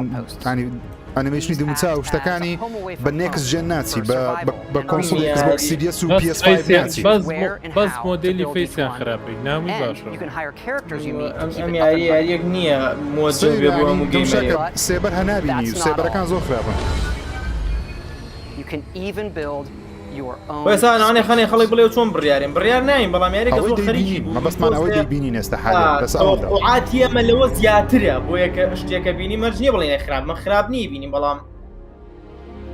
ئەنیمەیشنی دوومچا و شتەکانی بە نێکس ژێن ناچی بە کۆنسۆڵ Xbox Series و PS5 ناچی بەس مۆدێلی فەیسیان خراپی نامی باشە ئەم یاریەک نییە مۆجێ بێ بۆ هەموو گەیمەرێک سێبەر هەنابینی و سێبەرەکان زۆر خراپە. وەسا نانێ خانێ خەڵک بڵێ چۆن بڕیارێن بڕیار ناین بەڵام یاریکە زۆر خەریکی بوو بەسمان ئەوەی دەیبینی نێستە حالیا بەس ئەوەدا توقعاتی ئەمە لەوە زیاترە بۆ یەکە شتێکە بینی مەرج نییە بڵێنە خراپ مە خراپ نی بینیم بەڵام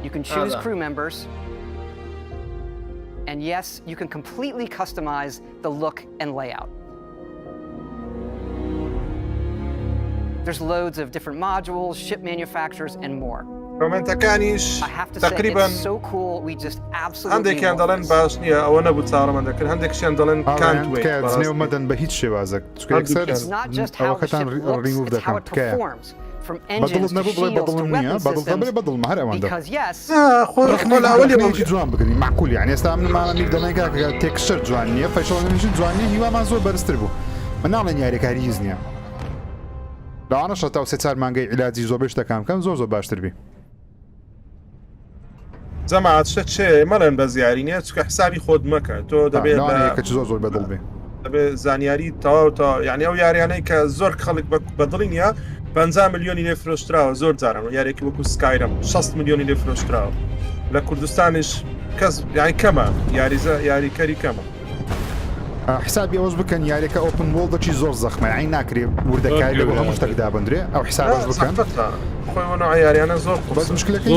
You can choose crew members, and yes, you can completely customize the look and layout. There's loads of different modules, ship manufacturers, and more. کۆمنتەکانیش تقریبا هەندێکیان دەڵێن باش نییە ئەوە نەبوو چاڕەمە دەکرد هەندێکشیان دەڵێن کانتێ مەدەن بە هیچ شێوازێک ئەوەکەتان ڕینگوف دەکەم تکایە بەدڵت نەبوو بڵێ بەدڵم نییە بەدڵ بڵێ بەدڵمە هەر ئەوەندە خۆڵی جوان بگرین معقول یعنی ئێستا منمانەمی دەڵێن کاکە تێکسچەر جوان نییە فەیشەڵەمێژن جوان نییە هیوامان زۆر بەرزتر بوو من ناڵێن یاریەکاری هیچ نییە لەوانەشە تا سێ چار مانگەی عیلاجی زۆر شتەکان بکەم زۆر باشتر بی زەماعەت شت چێ مەڵێن بە زیاری نییە چکە حسابی خۆت مەکە تۆ دەبێت زۆر بەدڵ بێ دەبێت زانیاری تەواو تا یعنی ئەو یاریانەی کە زۆر خەڵک بەدڵی نییە 50 میلیۆنی لێ فرۆشتراوە زۆر جاران یارێکی وەکو سکایرم 60 میلیۆنی لێ فرۆشتراوە لە کوردستانیش کەس یانی کەمە یاریکەری کەمە حسابی ئەوەش بکەن یاریەکە ئۆپن وۆڵدەکی زۆر زەخمە ئەین ناکرێ وردەکای لەوە هەموو شتێک دابندرێ ئەو حسابش بکەن خۆی یاریانە زۆر بەس مشکلەکەی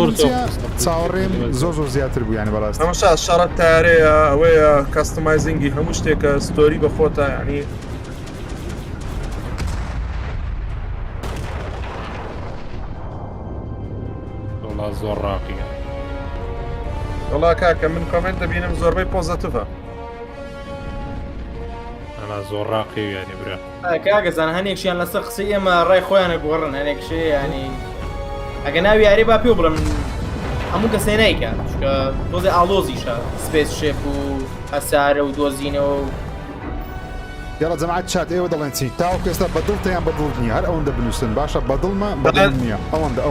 چاوەڕێم زۆر زیاتر بوو یانی بەڕاستی ئەمەشا شەڕەت تارەیە ئەوەیە کاستمایزینگی هەموو شتێکە ستۆری بەخۆتە ینی زۆر ڕاقیە وڵا کاکە من کۆمنت دەبینم زۆربەی پۆزەتیڤە زۆر ڕاقی ینی برا کاگەزان هەنێکشیان لەسەر قسەی ئێمە ڕای خۆیانە گۆڕن هەنێکشێ ینی ئەگە ناوی یاری با پێ بڵم هەموو کەسێ نایکە چکە تۆزێ ئاڵۆزیشە سپێس شێپ و هەسارە و دۆزینەوە یاڵە جەماعەت چات ئێوە دەڵێن چی تاوەکو ئێستا بەدڵ تیان بەدڵ نییە هەر ئەوەندە بنووسن باشە بەدڵمە بەدڵ نییە ئەوەندە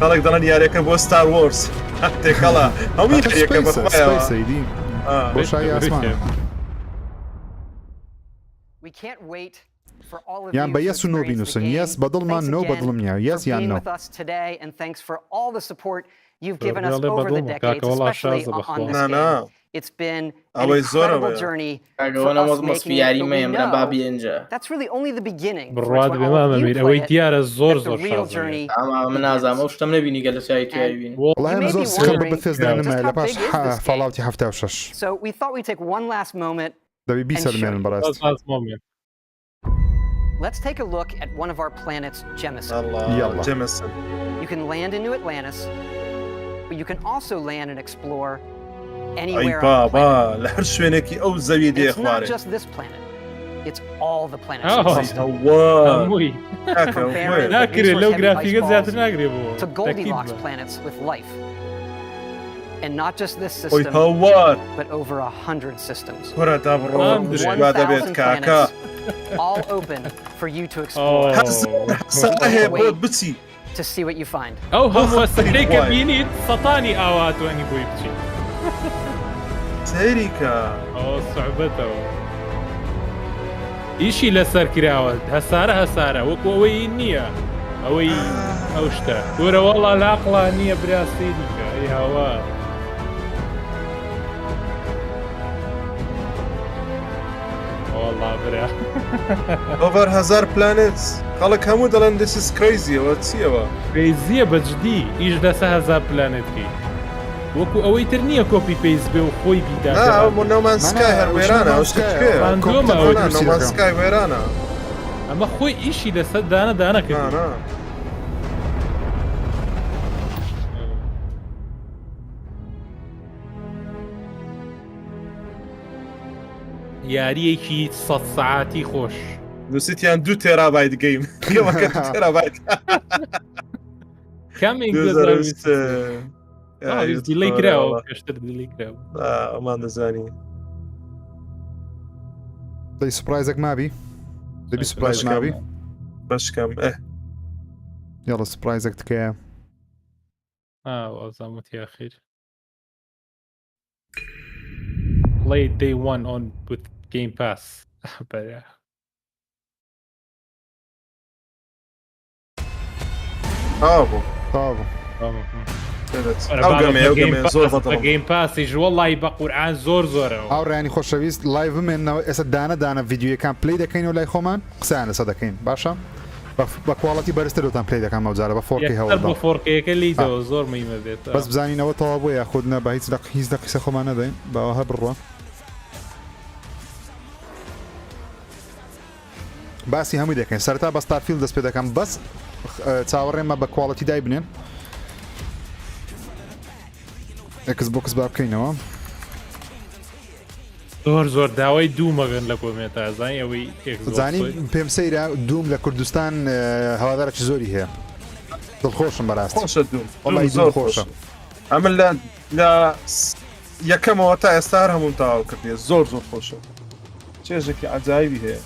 خەڵک دەڵێن یاریەکە بۆ ستار وۆرس تێکەڵا هەموو یاریەکە بەخۆیەوە سەیدی بۆشایی ئاسمان یان بە یەس و نۆ بینوسن یەس بەدڵمان نۆ بەدڵم نییە یەس یان نۆ You've given us over the decades, especially on this game. It's been an incredible journey for us making it, but we know that's really only the beginning. For when all of you play it, that's the real journey. So we thought we'd take one last moment and show you. Let's take a look at one of our planets, Jemison. You can land into Atlantis, but you can also land and explore anywhere on the planet. It's not just this planet. It's all the planets in the system. From barren, resource-heavy ice balls to Goldilocks planets with life. And not just this system, but over 100 systems. 1,000 planets, all open for you to explore. To see what you find. أو هم وسريك بيني سطاني آوات وأني بويبتشي. سريكا. أو صعبته. إيشي لسر كراوة هسارة وكوي النية أوي أوشتا ورا والله العقلانية براسيلك أي هوا. والله برا. Over 1000 planets. خلق همو دلن this is crazy واتسيوا. crazy بجدي إيش دسها 1000 planet كي. وكو أوي ترنية كوبي بيس بيو خوي بيدا. لا مو نومان سكاي هرويرانا وش كيف؟ نومان سكاي ويرانا. أما خوي إيشي لسد دانا كده. یاریەکی 100 ساعتی خۆش نووسیتیان 2 تێرابایت گەیم کەمەکە تێرابایت کامێک دیلی کراوە پێشتر دیلی کراوە ئەمان دەزانی دەی سوپرایزێک مابی دەبی سوپرایز مابی بەشکەم یاڵە سوپرایزێک تکەیە ئازامەتی ئاخیر Play day one on with Game Pass. But yeah. برافو. Game Pass يجي والله يبقى قرآن زور. أو يعني خوشويست لايف منه إذا دانا فيديو كان بلاي دكين ولا يخومان قسانة صدقين باشا. بكواليتي برستر وتان بلاي دكان موزارة بفوركي هوا. يختار بفوركي كلي ده زور ميمة بيت. بس بزاني نو طابو ياخدنا بهيز دق يسخومان دين بوها برا. باسی هەمووی دەکەین سەرتا بە ستارفیلد دەست پێ دەکەم بەس چاوەڕێمە بە کواڵەتی دای بنێن ئەکس بۆکس با بکەینەوە زۆر داوای دوومەگەن لە کۆمێتە زانی ئەوەی زانی پێم سەیرە دووم لە کوردستان هەوادارێکی زۆری هەیە دڵخۆشم بەڕاستی خۆشە دووم زۆر خۆشە ئەمن لە یەکەمەوە تا ئێستا هەر هەموم تاوا کردێ زۆر خۆشە چێژێکی عەجایبی هەیە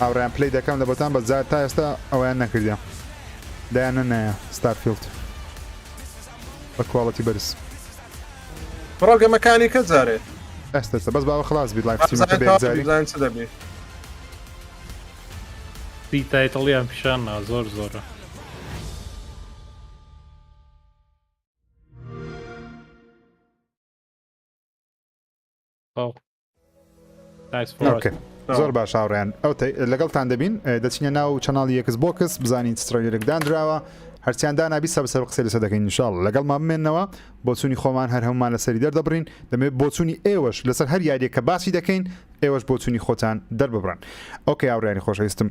ئاوڕیان پلی دەکەم لە بۆتان بە تا ئێستا ئەویان نەکردیان دایانە نایە ستارفیلد بە کواڵەتی بەرز پرۆگەمەکانی کە جارێ ئەستە بەس باوە خلاص بیت لایفستریمەکە بێزاری چ دەبێ تایتڵیان پیشاننا زۆرە زۆر باش هاوڕێیان ئەو لەگەڵتان دەبین دەچینە ناو چەناڵی یەکس بۆکس بزانین سترۆیلێک دانراوە هەرچیان دانابی سەبسەر قسەی لەسەر دەکەین ئینشاڵڵ لەگەڵ ما بمێنەوە بۆچوونی خۆمان هەر هەمومان لەسەری دەردەبڕین دەمێت بۆچوونی ئێوەش لەسەر هەر یاریێک کە باسی دەکەین ئێوەش بۆچوونی خۆتان دەرببڕن ئۆکەی هاوڕێیانی خۆشەویستم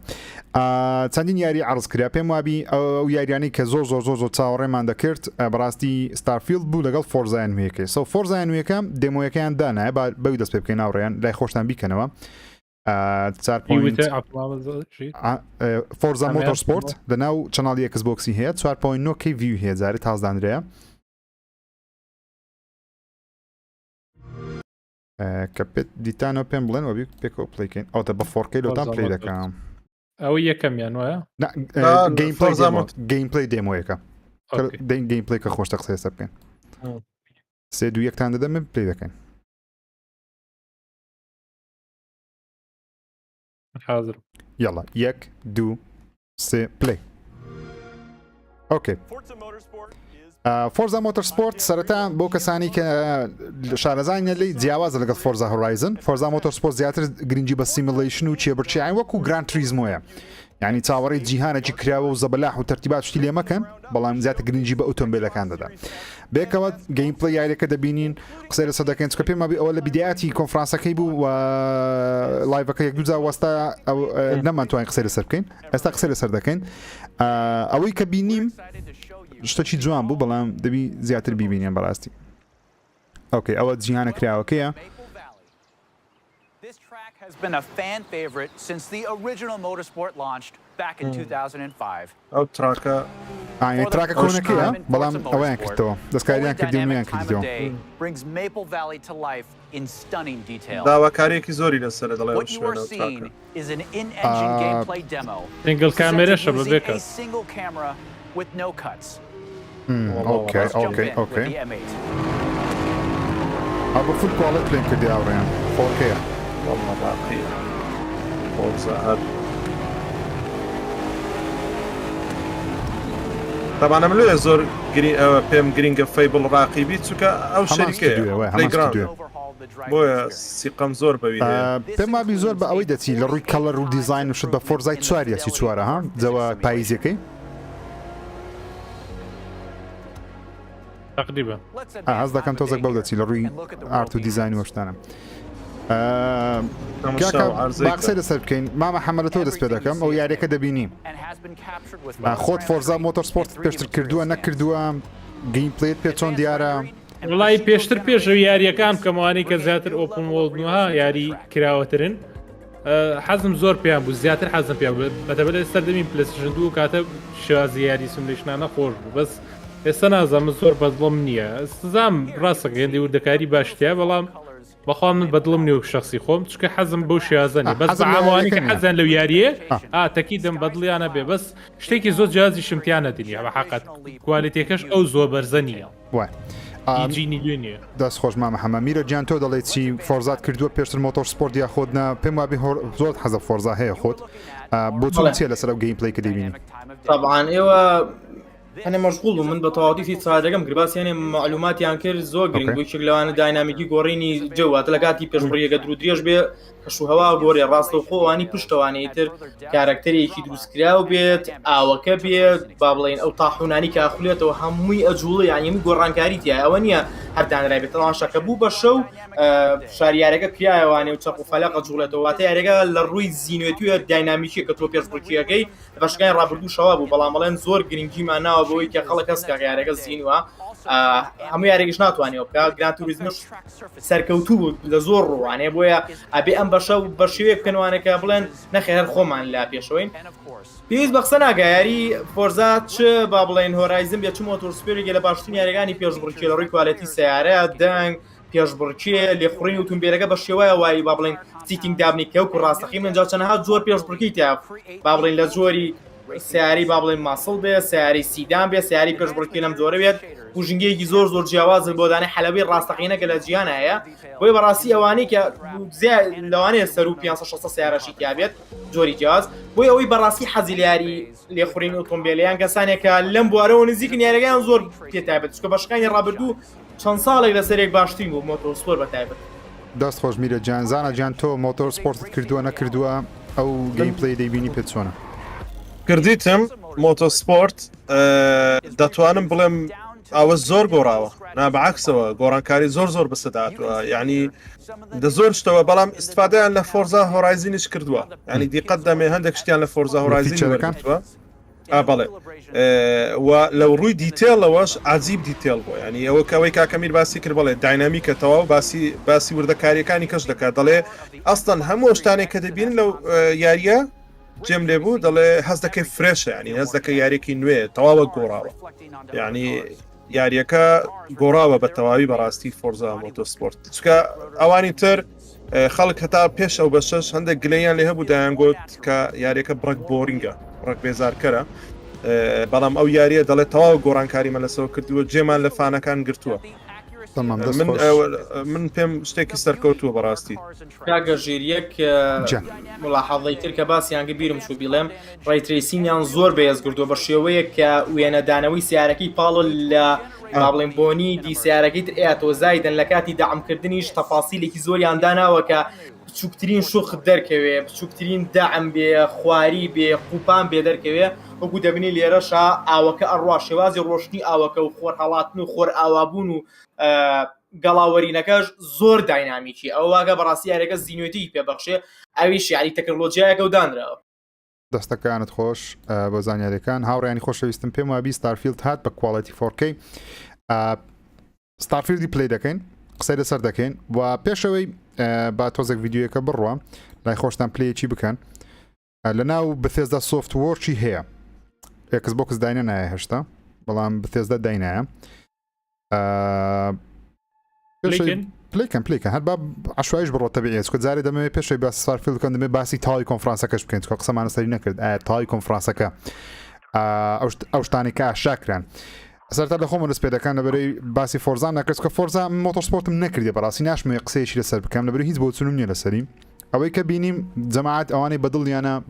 چەندین یاری عرض کرا پێم وابی ئەو یاریانی کە زۆر چاوەڕێمان دەکرد بەڕاستی ستارفیلد بوو لەگەڵ فۆرزایان نوێیەکەی سو فۆرزایان نوێیەکە دێمۆیەکەیان دانایە بەوی دەست پێ بکەین هاوڕێیان لای خۆشتان بیکەنەوە فۆرزا مۆتۆرسپۆرت لە ناو چەناڵی ئەکس بۆکسی هەیە 4.9 ویو هەیە جارێ تازدانرەیە کە پێت دیتانەوە پێم بڵێن وەبی پێکەوە پلیکەین ئەوتە بە فۆرکەی لەوتان پلی دەکەم ئەو یەکەمیان وایە گەیم پلی دێمۆیەکە گەیم پلی کە خۆشتە قسە ێستا بکەین 3-2-1 تان دەدەم من پلی دەکەین حاضر يلا 1-2-3 play اوكي فۆرزا مۆتۆرسپۆرت سەرەتا بۆ کەسانی کە شارەزانە لی جیاوازە لەگەڵ فۆرزا هۆرایزن فۆرزا مۆتۆرسپۆرت زیاتر گرنگی بە سیمولیشن و چێبڕچیان وەکو گراند تریزمۆیە یعنی چاوەڕێی جیهانێکی کراوە و زەبەلاح و تەرتیبات شتی لێ مەکەن بەڵام زیاتر گرنگی بە ئۆتۆمبیلەکان دەدا بێکەوە گەیم پلی یاریەکە دەبینین قسەی لەسەر دەکەین چکە پێم ئەوە لە بیدایەتی کۆنفرانسەکەی بوو و لایڤەکە یەک دووجا وەستا نەمانتوانین قسەی لەسەر بکەین ئێستا قسەی لەسەر دەکەین ئەوەی کە بینیم شتێکی جوان بوو بەڵام دەبی زیاتر بیبینیان بەڕاستی ئۆکەی ئەوە جیهانە کراوەکەیە This track has been a fan favorite since the original Motorsport launched back in 2005. ئەو تراکە تراکە کۆنەکەیە بەڵام ئەویان کردەوە دەستکاریان کردیان کردیەوە brings Maple Valley to life in stunning detail. داواکاریەکی زۆری لەسەرە دەڵێ What you are seeing is an in-engine gameplay demo. Single camera using a single camera with no cuts. Okay. أبو فول كواليتي لين كدي أوريان 4K والله باقي فورزا هاد طبعا عملوا زور بيم جرينج فيبل راقبي تسوكا أو شركة بلايجراوند بۆیە سیقەم زۆر بەوی پێم وابی زۆر بە ئەوەی دەچی لە ڕووی کەڵەر و دیزاین و شت بە فۆرزای 4 سی 4 ها جەوە پاییزەکەی تقریبا ئەس دەکەم تۆزێک بەو دەچی لە ڕووی ئارت و دیزاین و شتانە باقسەی لەسەر بکەین مامە حەمەلەتەوە دەست پێ دەکەم ئەو یاریەکە دەبینیم خۆت فۆرزا مۆتۆرسپۆرت پێشتر کردووە نەکردووە گەیم پلێت پێ چۆن دیارە وڵی پێشتر پێشەوە یاریەکان کەمەوانی کە زیاتر ئۆپن وڵدنوها یاری کراوەترن حەزم زۆر پێیان بوو زیاتر حەزم پێ بەتەبەت ئێستا دەبین پلەستیشن دوو کاتە شێوازی یاری سیمولیشنانە خۆش بوو بەس ئێستا نازانم زۆر بەدڵم نییە سزام ڕاستەکە هێندی وردەکاری باشتیا بەڵام بەخوا من بەدڵم نیوە شخصی خۆم چکە حەزم بەو شێوازەنێ بەس بەعاموانی کە حەزیان لەو یاریە تەکی دەم بەدڵیانە بێ بەس شتێکی زۆر جیازی شمتیانە دنیا بە حەقەت کوالیتێکەش ئەو زۆر بەرزە نییە دەست خۆش مامە حەمەمیرە گیان تۆ دەڵێت چی فۆرزات کردووە پێشتر مۆتۆرسپۆرت یا خۆتنا پێم وابی زۆر حەزە فۆرزا هەیە خۆت بۆ چۆن چیە لەسەر ئەو گەیم پلەی کە دەبینی طبعا ئێوە أنا مشغول ومن بطاقتي في صادقة مقرباس يعني معلومات يعني كير زوج جرين بيشكل لو أنا دايناميكي قوريني جوات لقاتي بيشبريه قدرو دريش بي شو هوا قوري الراس وخو أني بشتو أني تر كاركتري كي دروس كراو بيت أو كبيت بابلين أو طاحون أني كأخليته وهمي أجولي يعني مي قران كاريتي أوانيا حتى أنا رايبت طبعا شكبو بشو شاريارك كيا واني وتشقو فلاق أجولته واتيارك للروي زينوتيو دايناميكي كتلو بيشبريه كي باش كان رابردو شباب وبلاملين زور جرينجي معنا بۆی کە خەڵک کەس کە یاریەکە زیینوە هەموو یاریگەش ناتوانێت بکە گران توریزمش سەرکەوتوو بوو لە زۆر ڕوانێ بۆیە ئەبێ ئەم بەشە بە شێوەیە بکەنوانەکە بڵێن نەخێر خۆمان لا پێشەوەین پێویست بە قسە ناگە یاری فۆرزا چ با بڵێن هۆرایزن بێ چ مۆتۆرسپۆرتێکی لە باشترین یاریەکانی پێشبڕکێ لە ڕووی کوالیتی سیارەیە دەنگ پێشبڕکێ لێخوڕین ئۆتۆمبیلەکە بە شێوەیە وای با بڵێن سیتینگ دابنی کەوک و ڕاستەقی منجا چەندەها زۆر پێشبڕکەی تیا با بڵێن لە زۆری سیاری با بڵێن ماسڵ بێ سیاری سیدان بێ سیاری پێشبڕکێ لەم زۆرە بێت و ژنگەیەکی زۆر جیاوازن بۆ دانەی حەلەبی ڕاستەقینەکە لە جیهانە هەیە بۆی بەڕاستی ئەوانەی کە لەوانەیە سەر و 500 سیارەشی تیا بێت جۆری جیاز بۆی ئەوەی بەڕاستی حەزی لە یاری لێخوڕین ئۆتۆمبیلیان کەسانێکە لەم بوارەوە نزیکن یاریەکان زۆر پێتایبێت چکە بەشەکانی ڕابردوو چەند ساڵێک لەسەرێک باشترین بوو مۆتۆرسپۆرت بەتایبەت دەست خۆش میرە گیان زانە گیان تۆ مۆتۆرسپۆرتت کردووە نەکردووە ئەو گەیم پلەی دەیبینی پێت چۆنە کردیتم مۆتۆسپۆرت دەتوانم بڵێم ئەوە زۆر گۆڕاوە نابعکسەوە گۆڕانکاری زۆر بەسەداتوە یعنی دە زۆر شتەوە بەڵام ئیسفادەیان لە فۆرزا هۆرایزینش کردووە ینی دیقەت دەمێ هەندێک شتیان لە فۆرزا هۆرایزین وەرگرتووە بەڵێ و لەو ڕووی دیتێلەوەش عجیب دیتێل بۆ ینی ئەوە کەوەی کاکەمیر باسی کرد بڵێ داینامیکە تەواو باسی وردەکاریەکانی کەش دەکات دەڵێ ئەستەن هەموو شتانێک کە دەبین لەو یاریە جێم لێبوو دەڵێ هەز دەکەی فرێشە ینی هەز دەکە یاریێکی نوێ تەواوە گۆڕاوە یعنی یاریەکە گۆڕاوە بە تەواوی بەڕاستی فۆرزا مۆتۆسپۆرت چکە ئەوانی تر خەڵک هەتا پێش ئەو بە شەش هەندێک گلەیان لێ هەبوو دایانگوت کە یاریەکە بڕک بۆرینگە بڕک بێزارکەرە بەڵام ئەو یاریە دەڵێت تەواو گۆڕانکاریمە لەسەوە کردووە جێمان لە فانەکان گرتووە من پێم شتێکی سەرکەوتووە بەڕاستی کاگەژێریەک ملاحەڵی تر کە باسییانگە بیرم شو بیڵێم ڕایترسینیان زۆر بەهێز کردووە بە شێوەیە کە وێنەدانەوەی سیارەکەی پاڵ لە بڵێن بۆنی دیسیارەکەی تر ئێتۆ زایدن لە کاتی داعمکردنیش تەفاسیلێکی زۆریان داناوە کە بچووکترین شوخ دەرکەوێ بچووکترین داعم بێ خواری بێ قوپان بێ دەرکەوێ وەکو دەبینی لێرەشا ئاوەکە ئەڕوا شێوازی ڕۆشنی ئاوەکە و خۆر هەڵاتن و خۆر ئاوابوون و گەڵاوەرینەکەش زۆر داینامیکی ئەو واگە بەڕاستی یاریەکە زیینوێتی پێبەخشێ ئەویش یاری تەکنۆلۆژیایەکە و دانراوە دەستەکانت خۆش بە زانیاریەکان هاوڕیانی خۆشەویستم پێم وابی ستارفیلد هات بە کوواڵەتی 4K ستارفیلدی پلی دەکەین قسەی لەسەر دەکەین و پێشەوەی با تۆزێک ڤیددیوەکە بڕوە لای خۆشتان پلەیەکی بکەن لە ناو بەثێزدا سۆفتوەرچی هەیە ئەکس بۆکس داینە نایە هێشتا بەڵام بەثێزدا داینایە پلیکەن هەر با عشوایش بڕۆ تەبیعی چکە جارێ دەمەوێت پێشەوەی باسی ستارفیلد بکەن دەمێت باسی تاوی کۆنفرانسەکەش بکەین چکە قسەمانە سەری نەکرد تاوی کۆنفرانسەکە ئەو شتانی کە ئاشاکران سەرتا لە خۆمە دەست پێدەکان لەبەرەی باسی فۆرزان ناکرد کە فۆرزا مۆتۆسپۆرتم نەکردی بەڕاستی ناشمەوێت قسەیەکی لەسەر بکەم لەبەر هیچ بۆ چونم نییە لەسەری ئەوەی کە بینیم جەماعەت ئەوانەی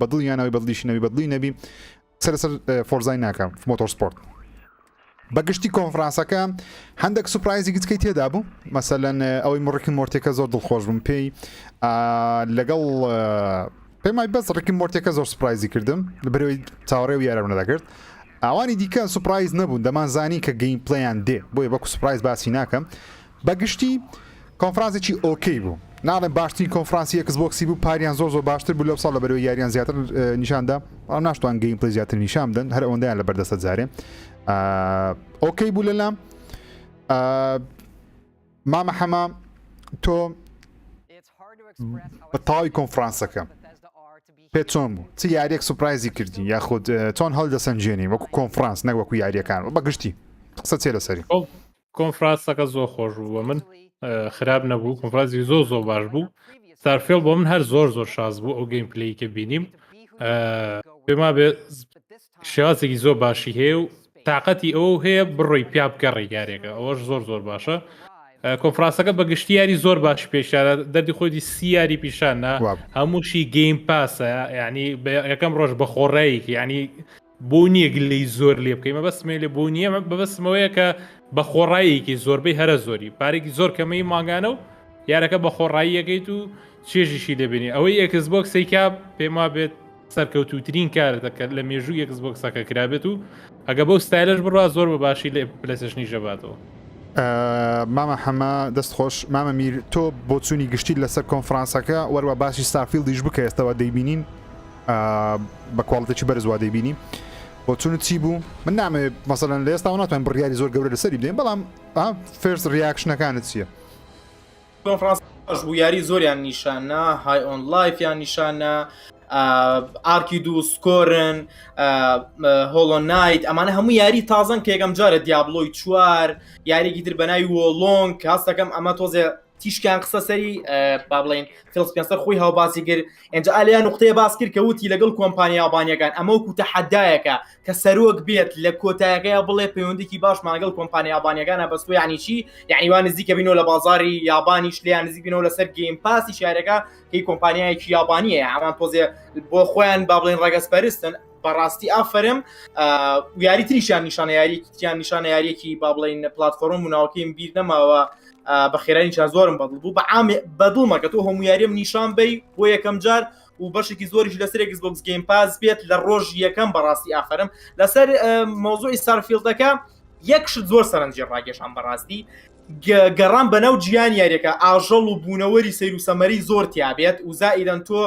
بەدڵیانەوەی بەدڵیشنەوەی بەدڵی نەبی سەر فۆرزای ناکەم مۆتۆسپۆرت بەگشتی کۆنفرانسەکە هەندێک سوپرایزی گچکەی تێدا بوو مەسەلەن ئەوەی ڕێکی مۆرتێکە زۆر دڵخۆش بووم پێی لەگەڵ پێمای بەس ڕێکی مۆرتێکە زۆر سوپرایزی کردم لەبەرەوەی چاوەڕێ و یارە نەدەکرد ئەوانی دیکە سوپرایز نەبوون دەمانزانی کە گەیم پلیان دێ بۆیە بەکو سوپرایز باسی ناکەم بەگشتی کۆنفرانسێکی ئۆکەی بوو ناڵێن باشترین کۆنفرانسی ئەکسبۆکسی بوو پاریان زۆر باشتر بوو لەو ساڵ لەبەرەوەی یاریان زیاتر نیشاندا بەڵام ناشتوان گەیم پلی زیاتر نیشان بدەن هەر ئەوەندەیان لە بەردەستە جارێ ئۆکەی بوو لەلام مامە حەما تۆ بە تاوی کۆنفرانسەکە پێ چۆن بوو چ یاریەک سوپرایزی کردی یاخود چۆن هەڵدەسەنجێنی وەکو کۆنفرانس نەک وەکو یاریەکان بەگشتی قسە چێ لەسەری کۆنفرانسەکە زۆر خۆش بوو بە من خراپ نەبوو کۆنفرانسی زۆر باش بوو ستارفیلد بۆ من هەر زۆر شاز بوو ئەو گەیم پلەی کە بینیم پێما بێ شێوازێکی زۆر باشی هەیە و تااقەتی ئەوە هەیە بڕۆی پیا بگەڕی یاریەکە ئەوەش زۆر باشە کۆنفرانسەکە بەگشتی یاری زۆر باش پیشارە دەردی خۆی سی یاری پیشانە هەمووشی گەیم پاسە ینی یەکەم ڕۆژ بە خۆڕایەکی ینی بۆ نییە گلەی زۆر لێ بکەین مەبەستمێ لێ بۆ نییە بەبستمەوەیە کە بە خۆڕایەکی زۆربەی هەرە زۆری پارێکی زۆر کەمەی ماگانە و یارەکە بە خۆڕاییەکەیت و چێژیشی لێبێنی ئەوەی ئەکسبۆکسێکا پێما بێت سەرکەوتوترین کارەکە لە مێژووی ئەکسبۆکسەکە کرابێت و ئەگە بەو ستایلش بڕوا زۆر بە باشی لە پلەسشنی ژەباتەوە مامە حەما دەست خۆش مامە میر تۆ بۆ چوونی گشتی لەسەر کۆنفرانسەکە وەروە باسی ستارفیلدیش بکە ئێستاوە دەیبینین بە کواڵەتێکی بەرزوا دەیبینی بۆ چونت چی بوو من نامێ مەسەلەن لە ئێستا ناتوانین بڕیاری زۆر گەورە لەسەری بدەین بەڵام فێرست ریاکشنەکانت چییە؟ کۆنفرانس بوو یاری زۆریان نیشانە های ئۆن لایفیان نیشانە ئارکی دوو سکۆرن هۆڵۆ نایت ئەمانە هەموو یاری تازن کە یەکەم جارە دیابلۆی چوار یاریێکی تر بەناوی وۆلۆنگ هەست دەکەم ئەمە تۆزێ تیشکیان قسە سەری با بڵێن فیلسپێنسەر خۆی هاوباسی کرد ئەنجا ئالیان نقطەیە باس کرد کە وتی لەگەڵ کۆمپانیا ئابانیەکان ئەمە وەکو تەحەدایەکە کە سەرۆک بێت لە کۆتایەکەیە بڵێ پەیوەندێکی باشمان لەگەڵ کۆمپانیا ئابانیەکانە بەستۆ یعنی چی یعنی وان نزیکە بینەوە لە بازاری یابانیش لیان نزیک بینەوە لەسەر گەیم پاسی شارەکە کەی کۆمپانیایەکی یابانیە ئەمان تۆزێ بۆ خۆیان با بڵێن ڕەگەسپەرستن بەڕاستی ئافرم یاری تریشیان نیشانە یاریان نیشانە یاریەکی با بڵێن پلتفۆرم و ناوکەیم بیر نەماوە بە خێرانی چا زۆرم بەدڵ بوو بە بەدڵمە کە تۆ هەموو یاریم نیشان بی بۆ یەکەم جار و بەشێکی زۆریش لەسەر ئەکسبۆکس گەیم پاس بێت لە ڕۆژ یەکەم بەڕاستی ئافرم لەسەر مۆزوعی ستارفیلدەکە یەکشت زۆر سەرنجی ڕاگەشان بەڕاستی گەڕان بەناو جیان یاریەکە ئاژەڵ و بوونەوەری سەیر و سەمەری زۆر تیابێت و زائیدەن تۆ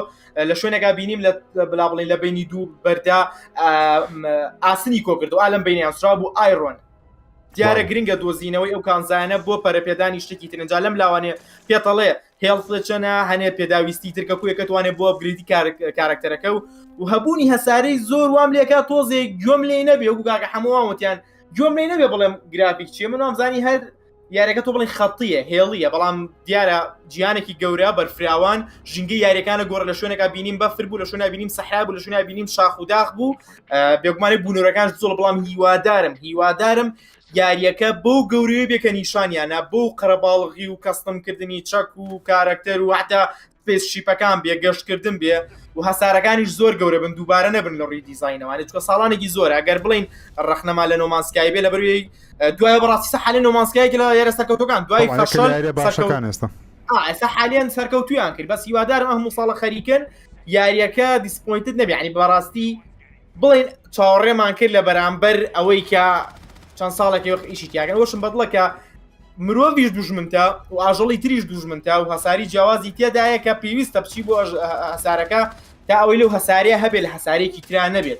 لە شوێنێکا بینیم لە بلا بڵێن لە بینی دوو بەردا ئاسنی کۆکردو ئالم بینیان سرا بوو ئایڕۆن دیارە گرنگە دۆزینەوەی ئەو کانزانە بۆ پەرەپێدانی شتێکی ترنجا لەم لاوانێ پێتەڵێ هێڵفچەنە هەنێ پێداویستی ترکە کوێکە توانێت بۆ بگریدی کارکتەرەکە و هەبوونی هەسارەی زۆر وام لێکا تۆزێک گوێم لێ نەبێ و گاکە هەمووانوتیان گوێم لێ نەبێ بڵێم گرافیک چیە من وامزانی هەر یاریەکە تۆ بڵێن خەتیە هێڵیە بەڵام دیارە جیانێکی گەورە بەرفراوان ژنگی یاریەکانە گۆڕ لە شوێنێکا بینیم بەفر بوو لە شوێنە بینیم سەحرا بوو لە شوێنە بینیم شاخ و داخ بوو بێگومانی بوونەوەەکان زۆر بەڵام هیوادارم یاریەکە بەو گەورەیە بێکە نیشانیانە بەو قەرەباڵغی و کەستمکردنی چەک و کارکتەر و حتا پێششیپەکان بێ گەشتکردن بێ و هەسارەکانیش زۆر گەورە بن دووبارە نەبن لە ڕووی دیزاینەوانێت چکە ساڵانێکی زۆرە ئەگەر بڵین ڕەخنەما لە نۆمانسکای بێ لە بەروی دوای بەڕاستی سەحالی نۆمانسکایەکی لە یارە سەرکەوتەکان دوای فەشەل ئێستا حالیان سەرکەوتویان کرد بەس هیوادارم هەموو ساڵە خەریکن یاریەکە دیسپۆینتت نەبێ ینی بەڕاستی بڵین چاوەڕێمان کرد لە بەرامبەر ئەوەی کە چەند ساڵێکی وەخت ئیشی تیاگەن وەشم بەدڵەکە مرۆڤیش دوژمنتە و ئاژەڵی تریش دوژمنتە و هەساری جیاوازی تێدایە کە پێویستە بچی بۆ هەسارەکە تا ئەوەی لەو هەساریە هەبێت لە هەسارێکی ترا نەبێت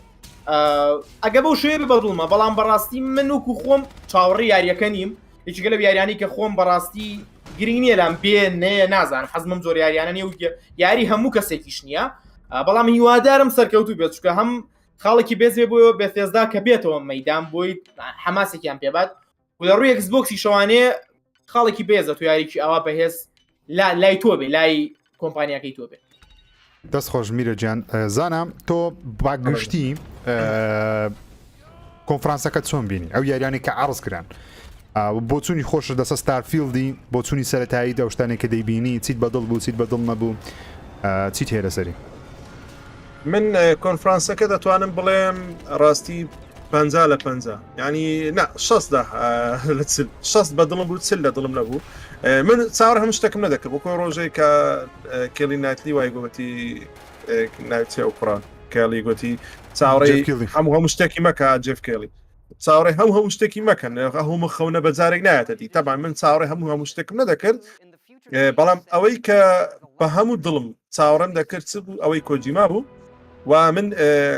ئەگە بەو شوێ ببەدڵمە بەڵام بەڕاستی من وەکو خۆم چاوەڕێی یاریەکە نیم هیچگە لە یاریانی کە خۆم بەڕاستی گرنگ نییە لام بێ نەیە نازانم حەزمم زۆر یاریانە نیە و یاری هەموو کەسێکیش نییە بەڵام هیوادارم سەرکەوتوو بێت چکە هەم خاڵێکی بێزێ بۆ بێتێزدا کە بێتەوە مەیدان بۆی حەماسێکیان پێبات و لە ڕووی ئەکسبۆکسی شەوانەیە خاڵێکی بێزە تو یاریکی ئەوە بەهێز لای تۆ بێ لای کۆمپانیاکەی تۆ بێ دەست خۆش میرە گیان زانە تۆ باگشتی کۆنفرانسەکە چۆن بینی ئەو یاریانی کە عرض کران بۆ چوونی خۆشە دەسە ستارفیلدی بۆ چوونی سەرەتایی دە شتانێک کە دەیبینی چیت بەدڵ بوو چیت بەدڵ نەبوو چیت هێرە سەری من کۆنفرانسەکە دەتوانم بڵێم ڕاستی 50 لە 50 ینی نا 6 بەدڵم بوو چل لە دڵم نەبوو من چاوەڕ هەموو شتێکم نەدەکرد بۆ کۆی ڕۆژەی کە کێلی نایتلی وای گوتی ناوچێ و کوڕان کێلی گوتی چاوەڕێی هەموو شتێکی مەکە جێف کێلی چاوەڕێی هەموو شتێکی مەکەن هەموو خەونە بەجارێک نایەتەتی تەبان من چاوەڕێی هەموو شتێکم نەدەکرد بەڵام ئەوەی کە بە هەموو دڵم چاوەڕێم دەکرد چ بوو ئەوەی کۆجیما بوو و من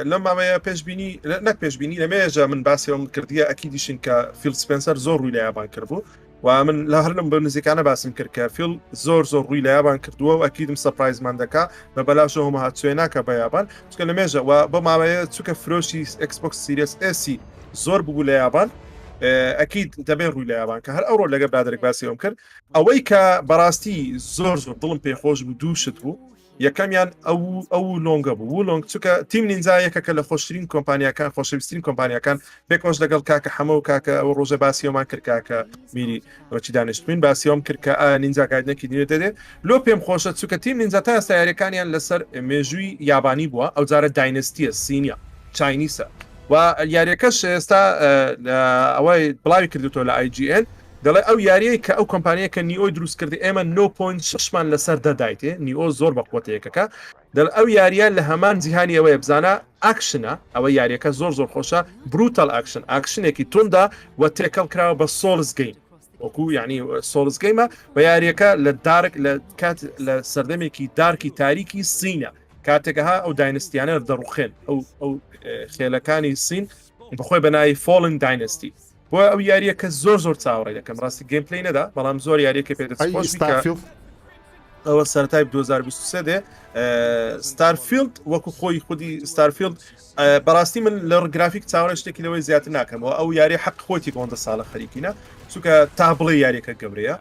لەم مامەیە پێشبینی نەک پێشبینی لەمێژە من باسیەوەم کردیە ئەکیدیشن کە فیل سپێنسەر زۆر ڕووی لە یابان کرد بوو و من لە هەرلم بە نزیکانە باسم کرد کە فیل زۆر ڕووی لە یابان کردووە و ئەکیدم سەپرایزمان دەکا بە بەلاشەوە هاتوێ ناکە بە یابان چکە لەمێژە و بە مامەیە چووکە فرۆشی ئەکسبۆکس سیریس ئێسی زۆر بوو لە یابان ئەکید دەبێت ڕووی لە یابان کە هەر ئەوڕۆ لەگە برادێک باسیەوەم کرد ئەوەی کە بەڕاستی زۆر دڵم پێخۆش بوو دووشت بوو یەکەمیان ئەو لۆنگە بوو لۆنگ چکە تیم نینجایەکە لە خۆشترین کۆمپانیەکان خۆشەویستترین کۆمپانیەکان پێکۆش لەگەڵ کاکە حەمە و کاکە ئەو ڕۆژە باسیەوەمان کرد کاکە میری ڕۆکی دانیشتوین باسیەوەم کرد کە نینجاگایدنێکی دیێ دەدێ لۆ پێم خۆشە چکە تیم نینجا تا ئێستا یاریەکانیان لەسەر مێژووی یابانی بووە ئەو جارە داینستیە سینیا چاینیسە و یاریەکەش ئێستا ئەوەی بڵاوی کردوتۆ لە IGN دەڵێ ئەو یاریەیە کە ئەو کۆمپانیە کە نیۆی دروست کردی ئێمە 9.6مان لەسەر دەدایتێ نیۆ زۆر بەقوتەیەکەکە دەڵ ئەو یاریان لە هەمان جیهانی ئەوەیە بزانە ئاکشنە ئەوە یاریەکە زۆر خۆشە بروتال ئاکشنێکی توندا و تێکەڵ کراوە بە سۆلز گەیم وەکو یعنی سۆلز گەیمە بە یاریەکە لە دارک لە کات لە سەردەمێکی دارکی تاریکی سینە کاتێکەها ئەو داینستیانە دەڕوخێن ئەو خێلەکانی سین بخۆی بەناوی فۆڵن داینستی بۆ ئەو یاریەکە زۆر چاوەڕێ دەکەم ڕاستی گەیمپلی نەدا بەڵام زۆر یاریەکە پێدەچ ئەوە سەرەتای 2023 دێ ستارفیلد وەکو خۆی خودی ستارفیلد بەڕاستی من لە گرافیک چاوەڕێ شتێکی لەوەی زیاتر ناکەمەوە ئەو یاری حەق خۆتی کۆندە ساڵە خەریکینە چونکە تابڵێ یاریەکە گەورەیە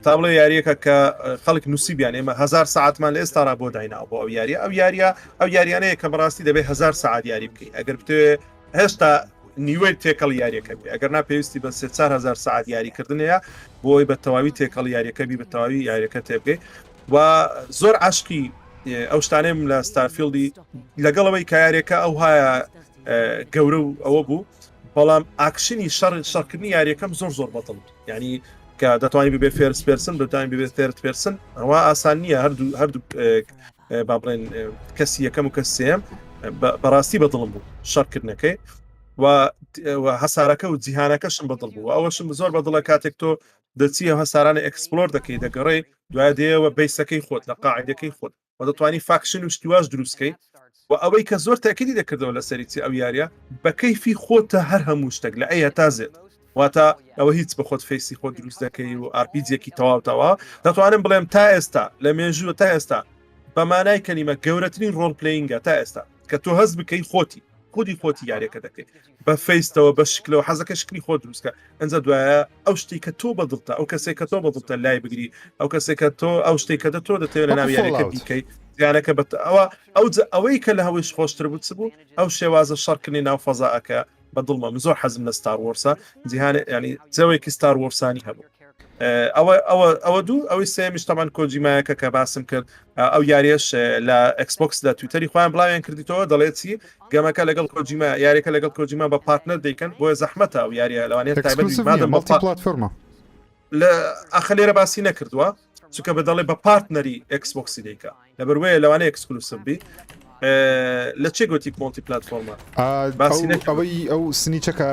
تابڵێ یاریەکە کە خەڵک نووسیبیان ئێمە 1000 ساعتمان لە ئێستاڕا بۆ دایناوە بۆ ئەو یاریانەیە کە بەڕاستی دەبێت 1000 ساعت یاری بکەیت ئەگەر بتوێ هێشتا نیوەی تێکەڵ یاریەکە بێ ئەگەر ناپێویستی بە 4000 ساعت یاریکردنەیە بۆی بە تەواوی تێکەڵ یاریەکەبی بە تەواوی یاریەکە تێبگەی و زۆر عاشقی ئەو شتانێم لە ستارفیلدی لەگەڵەوەی کە یاریەکە ئەو هایە گەورە و ئەوە بوو بەڵام ئاکشنی شەڕکردنی یاریەکەم زۆر بەتڵ ینی کە دەتوانانی ببێ فێرس پێرسن دەتوانین ببێت تێرت پێرسن ئەوە ئاسان نییە هەردوو با بڵێن کەسی یەکەم و کەس سێم بەڕاستی بەدڵم بوو شەڕکردنەکەی و هەسارەکە و جیهانەکەشم بەدڵ بوو ئەوەشم زۆر بەدڵە کاتێک تۆ دەچیە هەسارانە ئەکسپلۆر دەکەی دەگەڕێ دوای دێەوە بیسەکەی خۆت لە قاعدەکەی خۆت و دەتوانی فاکشن و شتیواش دروستکەی و ئەوەی کە زۆر تاکیدی دەکردەوە لە سەریی ئەو یاریە بە کەیفی خۆتە هەر هەموو شتێک لە ئەیە تازێت واتە ئەوە هیچ بە خۆت فیسی خۆت دروست دەکەی و ئارپیجێکی تەواوتەوە دەتوانم بڵێم تا ئێستا لە مێژووە تا ئێستا بەمانای کەلیمە گەورەترین ڕۆڵ پلەینگە تا ئێستا کە تۆ هەست بکەی خۆتی خودی خۆتی یاریەکە دەکەیت بە فیستەوە بە شکلەوە حەزەکە شکلی خۆ دروستکە ئەنجە دوایە ئەو شتێک کە تۆ بەدڵتە ئەو کەسێک کە تۆ بەدڵتە لای بگری ئەو کەسێک کە تۆ ئەو شتێک کە تۆ دەتەوێت لە ناو یاریەکە بیکەیت زیانەکە بە ئەوەی کە لە هەوەیش خۆشتر بوو ئەو شێوازە شەڕکردنی ناو فەزاەکە بەدڵمە من زۆر حەزم لە ستار وۆرسە جیهان ینی جەوێکی ستار وۆرسانی هەبوو ئەوە دوو ئەوەی سێمیش تەمان کۆجیمایەکە کە باسم کرد ئەو یاریش لە ئەکسبۆکس لە تویتەری خۆیان بڵاویان کردیتەوە دەڵێتی گەمەکە لەگەڵ کۆجیما یاریەکە لەگەڵ کۆجیما بە پارتنەر دەیکەن بۆیە زەحمەتە ئەو یاریە لەوانێت تایبەتمەڵتیپلاتفۆرمە لە ئاخە لێرە باسی نەکردووە چونکە بە دەڵێ بە پارتنەری ئەکسبۆکسی دەیکە لەبەروەیە لەوانەیە ئەکسکلوسیڤ لە چێ گوتی مۆڵتی پلاتفۆرمە ئەوەی ئەو سنیچەکە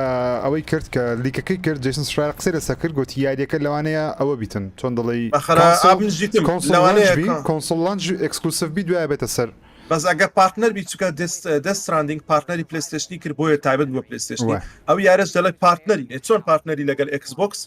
ئەوەی کرد کە لیکەکەی کرد جیسن شرای قسەی لەسەر کرد گوتی یاریەکە لەوانەیە ئەوە بیتن چۆن دەڵێ کۆنسۆڵانج ئەکسکلوسیڤ بی دوایە بێتە سەر بەس ئەگە پارتنەر بی چکە دەستراندنگ پارتنەری پلیستشنی کرد بۆیە تایبەت بووە پلیستشنی ئەو یارش دەڵێت پارتنەری چۆن پارتنەری لەگەڵ ئەکسبۆکس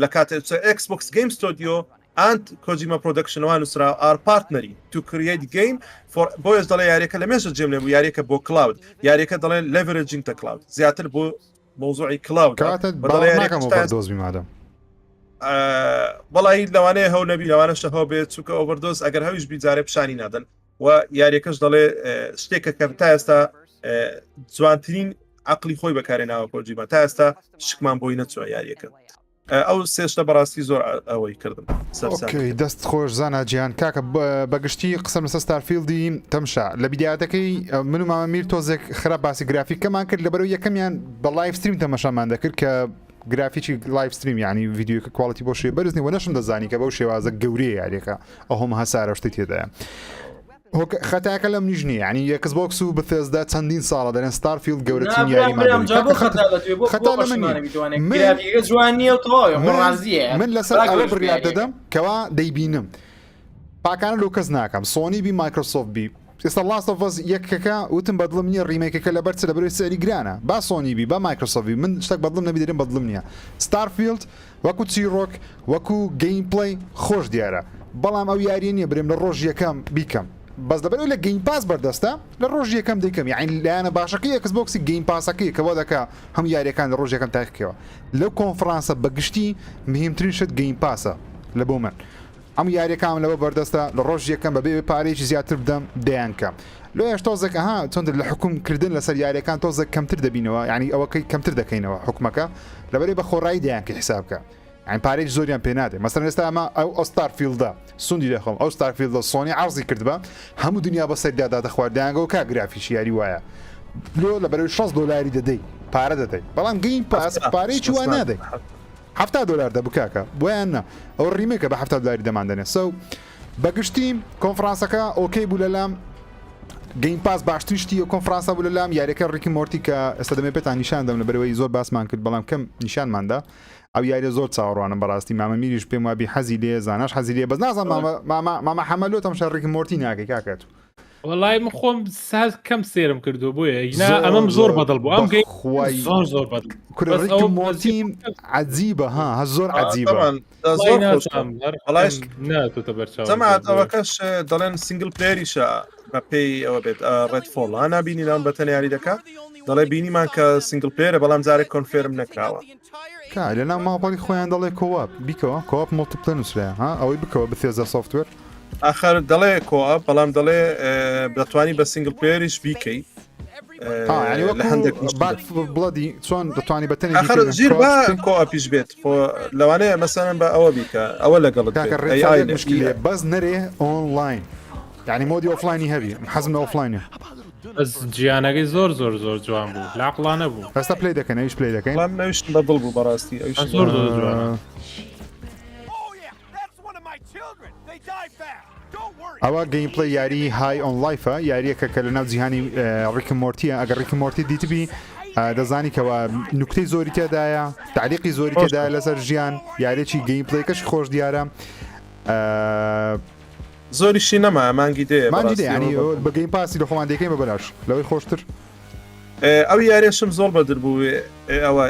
لە کاتە ئەکسبۆکس گەیم ستۆدیۆ and Kojima Production وان وسرا are partnering to create game for بۆیش دەڵێ یاریەکە لە مێژە جێم لێبوو یاریەکە بۆ کلاود یاریەکە دەڵێن leveraging the cloud زیاتر بۆ مۆزوعی کلاود بەڵی لەوانەیە هەو نەبی لەوانەشە هەو بێت چووکە ئۆڤەردۆز ئەگەر هەویش بیجارێ پیشانی نادەن و یاریەکەش دەڵێ شتێکە کە تا ئێستا جوانترین عقلی خۆی بەکارێناوە کۆجیما تا ئێستا شکمان بۆی نەچووە یاریەکە ئەو سێشتە بەڕاستی زۆر ئەوەی کردم دەست خۆش زانە جیان کاکە بەگشتی قسم لەسەر ستارفیلدی تەمشا لە بیدیاتەکەی من و مامەمیر تۆزێک خراپ باسی گرافیکەمان کرد لەبەرەوە یەکەمیان بە لایڤ ستریم تەمەشامان دەکرد کە گرافیکی لایڤ ستریم ینی یددیوکە کوالتی بۆ شێ بەرزنی و نەشم دەزانی کە بەو شێوازە گەورەیە یاریەکە ئەو هەمە هەسارە شتی تێدایە خەتاکە لەم نیژنی ینی یەکس بۆکس و بەفێزدا چەندین ساڵە دەرێن ستارفیلد گەورەترین من لەسەر ئەوە بڕیار دەدەم کەوا دەیبینم پاکانە لەو کەس ناکەم سۆنی بی مایکرۆسۆفت بی ئێستا لاست ئۆف ئەس یەکەکە وتم بەدڵم نییە ڕیمێکەکە لە بەرچ لەبەر سەری گرانە با سۆنی بی با مایکرۆسۆفی من شتێک بەدڵم نەبیدرێن بەدڵم نییە ستارفیلد وەکو چیرۆک وەکو گەیم پڵی خۆش دیارە بەڵام ئەو یاریە نییە برێم لە ڕۆژ یەکەم بیکەم بەس دەبەر لە گەیم پاس بەردەستە لە ڕۆژ یەکەم دەیکەم یعنی لایەنە باشەکەی ئەکس بۆکسی گەیم پاسەکەی کەەوە دەکا هەم یاریەکان لە ڕۆژ یەکەم تاقیەوە لەو کۆنفرانسە بەگشتی مهمترین شت گەیم پاسە لە بۆ من ئەم یاریەکان لەوە بەردەستە لە ڕۆژ یەکەم بەبێ پارێکی زیاتر بدەم دەیانکەم لۆ هێش تۆزێک ئەها چۆن لە حکومکردن لەسەر یاریەکان تۆزێک کەمتر دەبینەوە ینی ئەوەکەی کەمتر دەکەینەوە حکومەکە لەبەرێ بە خۆڕایی دەیانکە حسابکە ئەین پارێک زۆریان پێ نادێ مەسەر ئێستا ئەمە ئەو ستارفیلدە سوندی دەخۆم ئەو ستارفیلدە سۆنی عرضی کردبە هەموو دنیا بە سەردادا دەخواردیانگەەوە کا گرافیش یاری وایە لۆ لە بەرەوەی $6 دەدەی پارە دەدەی بەڵام گەیم پاس پارەیەکی وان نادەی $70 دەبوو کاکە بۆیان نە ئەو ڕیمێکە بە $70 دەماندنێ سو بەگشتی کۆنفرانسەکە ئۆکەی بوو لەلام گەیم پاس باشترین شتی و کۆنفرانسا بوو لەلام یاریەکە ڕێکی مۆرتی کە ئێستا دەمێ پێتان نیشاندەم لەبەرەوەی زۆر باسمان کرد بەڵام کەم نیشانماندا ئەو یاریە زۆر چاوەڕوانم بەڕاستی مامەمیریش پێم وابی حەزی لێ زاناش حەزی لێ بەس نازان مامە حەمەلۆ تەمشا ڕێکی مۆرتی ناکەی کاکات وڵای من خۆم ساز کەم سێرم کردو بۆیە ئەمەم زۆر بەدڵ بوو ئەم زۆر بەدڵ ڕێکی مۆرتیم عجیبە ها زۆر عجیبە ئەوەکەش دەڵێن سینگل پلێریشە بە پێی ئەوە بێت ڕێدفۆڵ نابینی نام بەتەن یاری دەکە دەڵێ بینیمان کە سینگل پلێرە بەڵام جارێک کۆنفێرم نەکراوە لەناو ماڵپەڵی خۆیان دەڵێ کۆواب بیکەوە کۆپ مڵتیپلە نووسرە ها ئەوەی بکەوە بەفێزە سوفتوێر ئاخر دەڵێ کۆپ بەڵام دەڵێ دەتوانی بە سینگل پلێریش بیکەی بڵدی چۆن دەتوانی بەتەنی ژیر بە کۆپیش بێت لەوانەیە مەسەرەن بە ئەوە بیکە ئەوە لەگەڵ مشکلێ بەس نەرێ ئۆنلاین یعنی مۆدی ئۆفلاینی هەبی حەزم لە ئۆفلاینە گیانەکەی زۆر جوان بوو لاقڵانە بوو ئەستا پلی دەکەن ئەویش پلی دەکەین نەویشت بەدڵ بوو بەڕاستی زۆر جوانە ئەوە گەیم پلی یاری های ئۆنلایفە یاریەکە کە لە ناو جیهانی ڕێکم مۆرتیە ئەگەر ڕێکی مۆرتی دیتبی دەزانی کەەوە نوکتەی زۆری تێدایە تعلیقی زۆری تێدایە لەسەر ژیان یاریێکی گەیم پلیکەش خۆش دیارە زۆریشی نەما مانگی دێ ینی بە گەیم پاسی لە خۆمان دەکەین بە بەلاش لەوەی خۆشتر ئەو یاریشم زۆر بەدر بوو ئەوە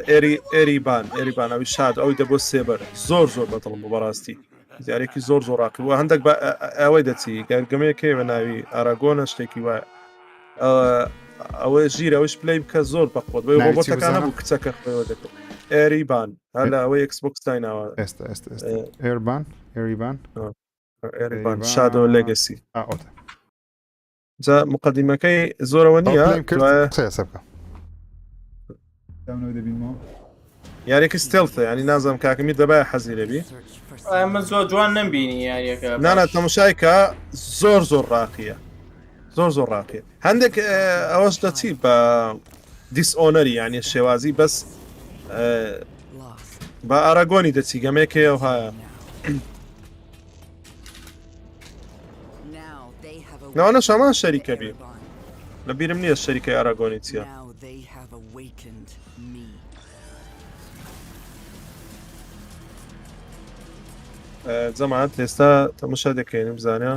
ئێریبان ئەوی شاد ئەوی دەبۆ سێبەر زۆر بەدڵم بوو بەڕاستی یارێکی زۆر ڕاکردووە هەندێک ئەوەی دەچی گەرگمەیەکەی بە ناوی ئاراگۆنە شتێکی وایە ئەوە ژیرەوەش پلی بکە زۆر بەخۆت بۆ ڕۆبۆتەکانە بوو کچەکە خۆیەوە دەکەێت ئێریبان هەلا ئەوە ئەکسبۆکس دایناوە ئێستا ئێریبان شادۆ لەگەسی جا مقدمەکەی زۆرەوە نییە یاریەکە ستێڵتە ینی نازانم کاکەمی دەبای حەزی لەبی من زۆر جوان نمبینی یاریەکە نانە تەماشایکە زۆر ڕاقیە زۆر ڕاقیە هەندێک ئەوەش دەچی بە دیسئۆنەری یعنی شێوازی بەس بە ئاراگۆنی دەچی گەمێکەوە هەیە ناوانە شەمان شەریکە بی لە بیرم نییە شەریکە ئاراگۆنی چییە جەماعەت ئێستا تەماشا دەکەین بزانە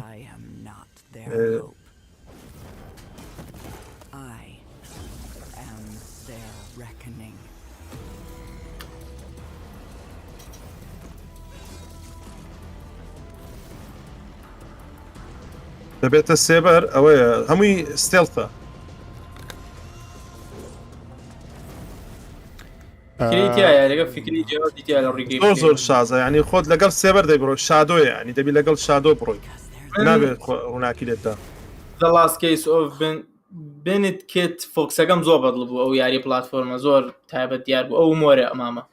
دەبێتە سێبەر ئەوەیە هەمووی ستێڵتە زۆر شازە ینی خۆت لەگەڵ سێبەر دەیبڕۆ شادۆیە ینی دەبی لەگەڵ شادۆ بڕۆی نابێت ڕووناکی لێتدا The last case of Bennett Kit فۆکسەکەم زۆر بەدڵ بوو ئەو یاری پلاتفۆرمە زۆر تایبەت دیار بوو ئەو مۆرە ئەمامە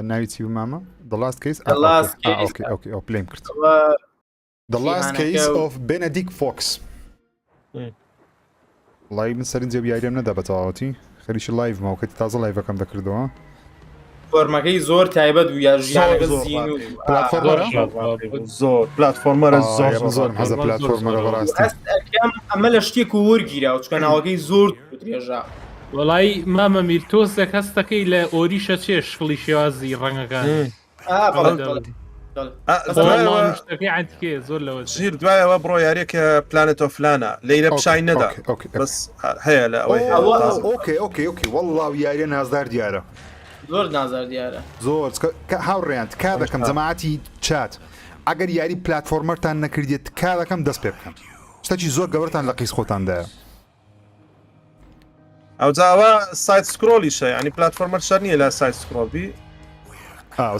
ناوی چی بوو مامە The last case پلیم کرد The last case of Benedict Fox وڵی من سەرنجە یاریەم نەدا بەتەواوەتی خەریکی لایڤ ماوکەتی تازە لایڤەکەم دەکردەوە فۆرمەکەی زۆر تایبەت بوو یا ژیانەکە زۆر پلاتفۆرمەرە زۆر حەزە پلاتفۆرمەرە بەڕاستی ئەمە لە شتێک و وەرگیرا چکە ناوەکەی زۆر درێژا وڵی مامە میرتۆسێک هەستەکەی لە ئۆریشە چێ شڵی شێوازی ڕەنگەکان زۆر لەوە ژیر دوایەوە بڕۆ یاریەکە پلانێت ئۆفلانە لەیرە پشای نەدا بەس هەیە لە ئەوەی وەڵڵاو یاریە نازدار دیارە زۆر نازار دیارە زۆر هاوڕێیان کا دەکەم جەماعەتی چات ئەگەر یاری پلاتفۆرمەرتان نەکردێت کا دەکەم دەست پێ بکەم شتێکی زۆر گەورەتان لە قیس خۆتاندایە ئەو جاوە سایت سکرۆلیشە ینی پلاتفۆرمەر شەر نییە لە سایت سکرۆڵبی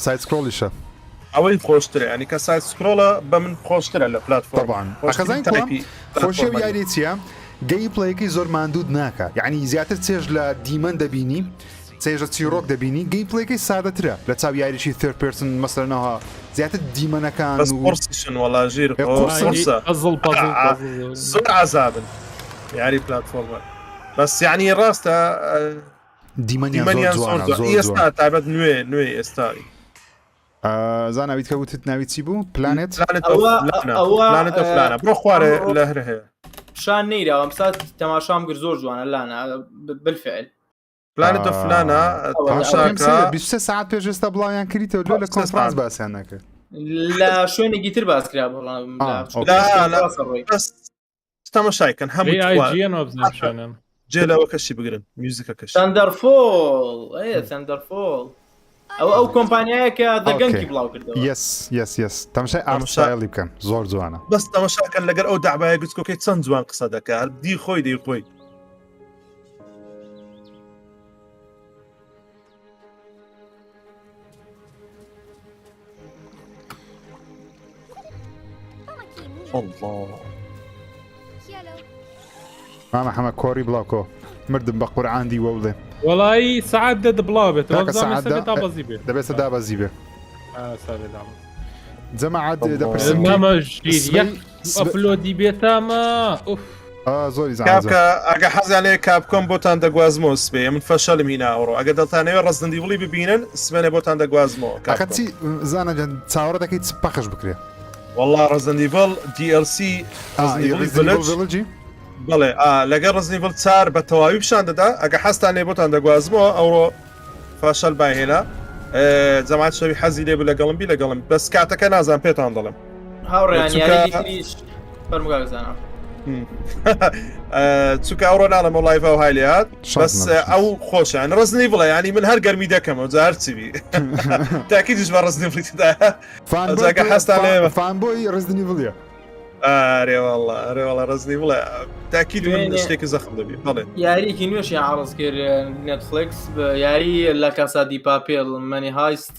سایت سکرۆلیشە ئەوەی خۆشترە ینی کە سایت سکرۆڵە بە من خۆشترە لە پلاتفۆرم خۆشیە یاری چیە گەی پڵەیەکی زۆر ماندوود ناکە یعنی زیاتر چێژ لە دیمەن دەبینی چێژە چیرۆک دەبینی گەی پڵێکی سادەترە لە چاو یاریشی تر پرسن مەسەرنەوە زیاتر دیمەنەکان پرسیشن وەڵاژیر زۆر عذابن یاری پلاتفۆرمە بەس یعنی ڕاستە دیمەنیان ئێستا تایبەت نوێ ئێستایی زاناویت کە وتت ناوی چی بوو پلانێت بڕۆ خوارێ لە هەر هەیە شان نەیراوەم سات تەماشام کرد زۆر جوانە لانە بالفعل پلانێت ئۆفلانە تەماشاکە 23 ساعت پێش ئێستا بڵاویان کردیتەوە لە کۆنفرانس باسییان نەکرد لە شوێنێکی تر باس کرا تەماشایکەن هەموو جێلەوە کەشی بگرن میوزیکە کەش تەندەرفۆڵ ئەو کۆمپانیایە کە دەگەنکی بڵاو کردەوە یس تەماشای ئامشایلی بکەن زۆر جوانە بەس تەماشاکەن لەگەر ئەو داعبایە گوچکۆکەی چەند جوان قسە دەکات دی خۆی مامە حەمە کۆری بڵاوکۆ مردم بە قورعان دی وەڵێ وڵی سعات دەد بڵاو بێت دەبێتە دابەزی بێ جەماعەت ئەپلۆدی بێتامە زۆری ئەگە حەزیانەیە کاپکۆم بۆتان دەگوازمەوە سبێ من فەشەلم هینا ئەوڕۆ ئەگە دڵتانەوە ڕستندی وڵی ببینن سبێنێ بۆتان دەگوازمەوە کاکەچی زانە چاوەڕە دەکەیت پەخش بکرێ والله ڕزندیڤڵ DLC بڵێ لەگەر ڕزنیڤڵ 4 بە تەواوی پیشان دەدا ئەگە حەستان لێ بۆتان دەگوازمەوە ئەوڕۆ فاشەل باهێنا جەماعەت شەوی حەزی لێ لەگەڵم بی لەگەڵم بەس کاتەکە نازان پێتان دەڵم چووکە ئەوڕۆ ناڵەمە لایڤ و هایلات بەس ئەو خۆشیان ڕزنی بڵێ ینی من هەر گەرمی دەکەمەوە جار چوی تاکیدش بە ڕزنی بڵیتدا حەستان لێ فان بۆی ڕزنی بڵە ئارێوەڵە ڕزنی بڵێ تاکید من شتێکی زەخم دەبی بڵێ یاریکی نوێشی عرض کرد نێتفلکس بە یاری لە کاسا دی پاپێڵ منی هایست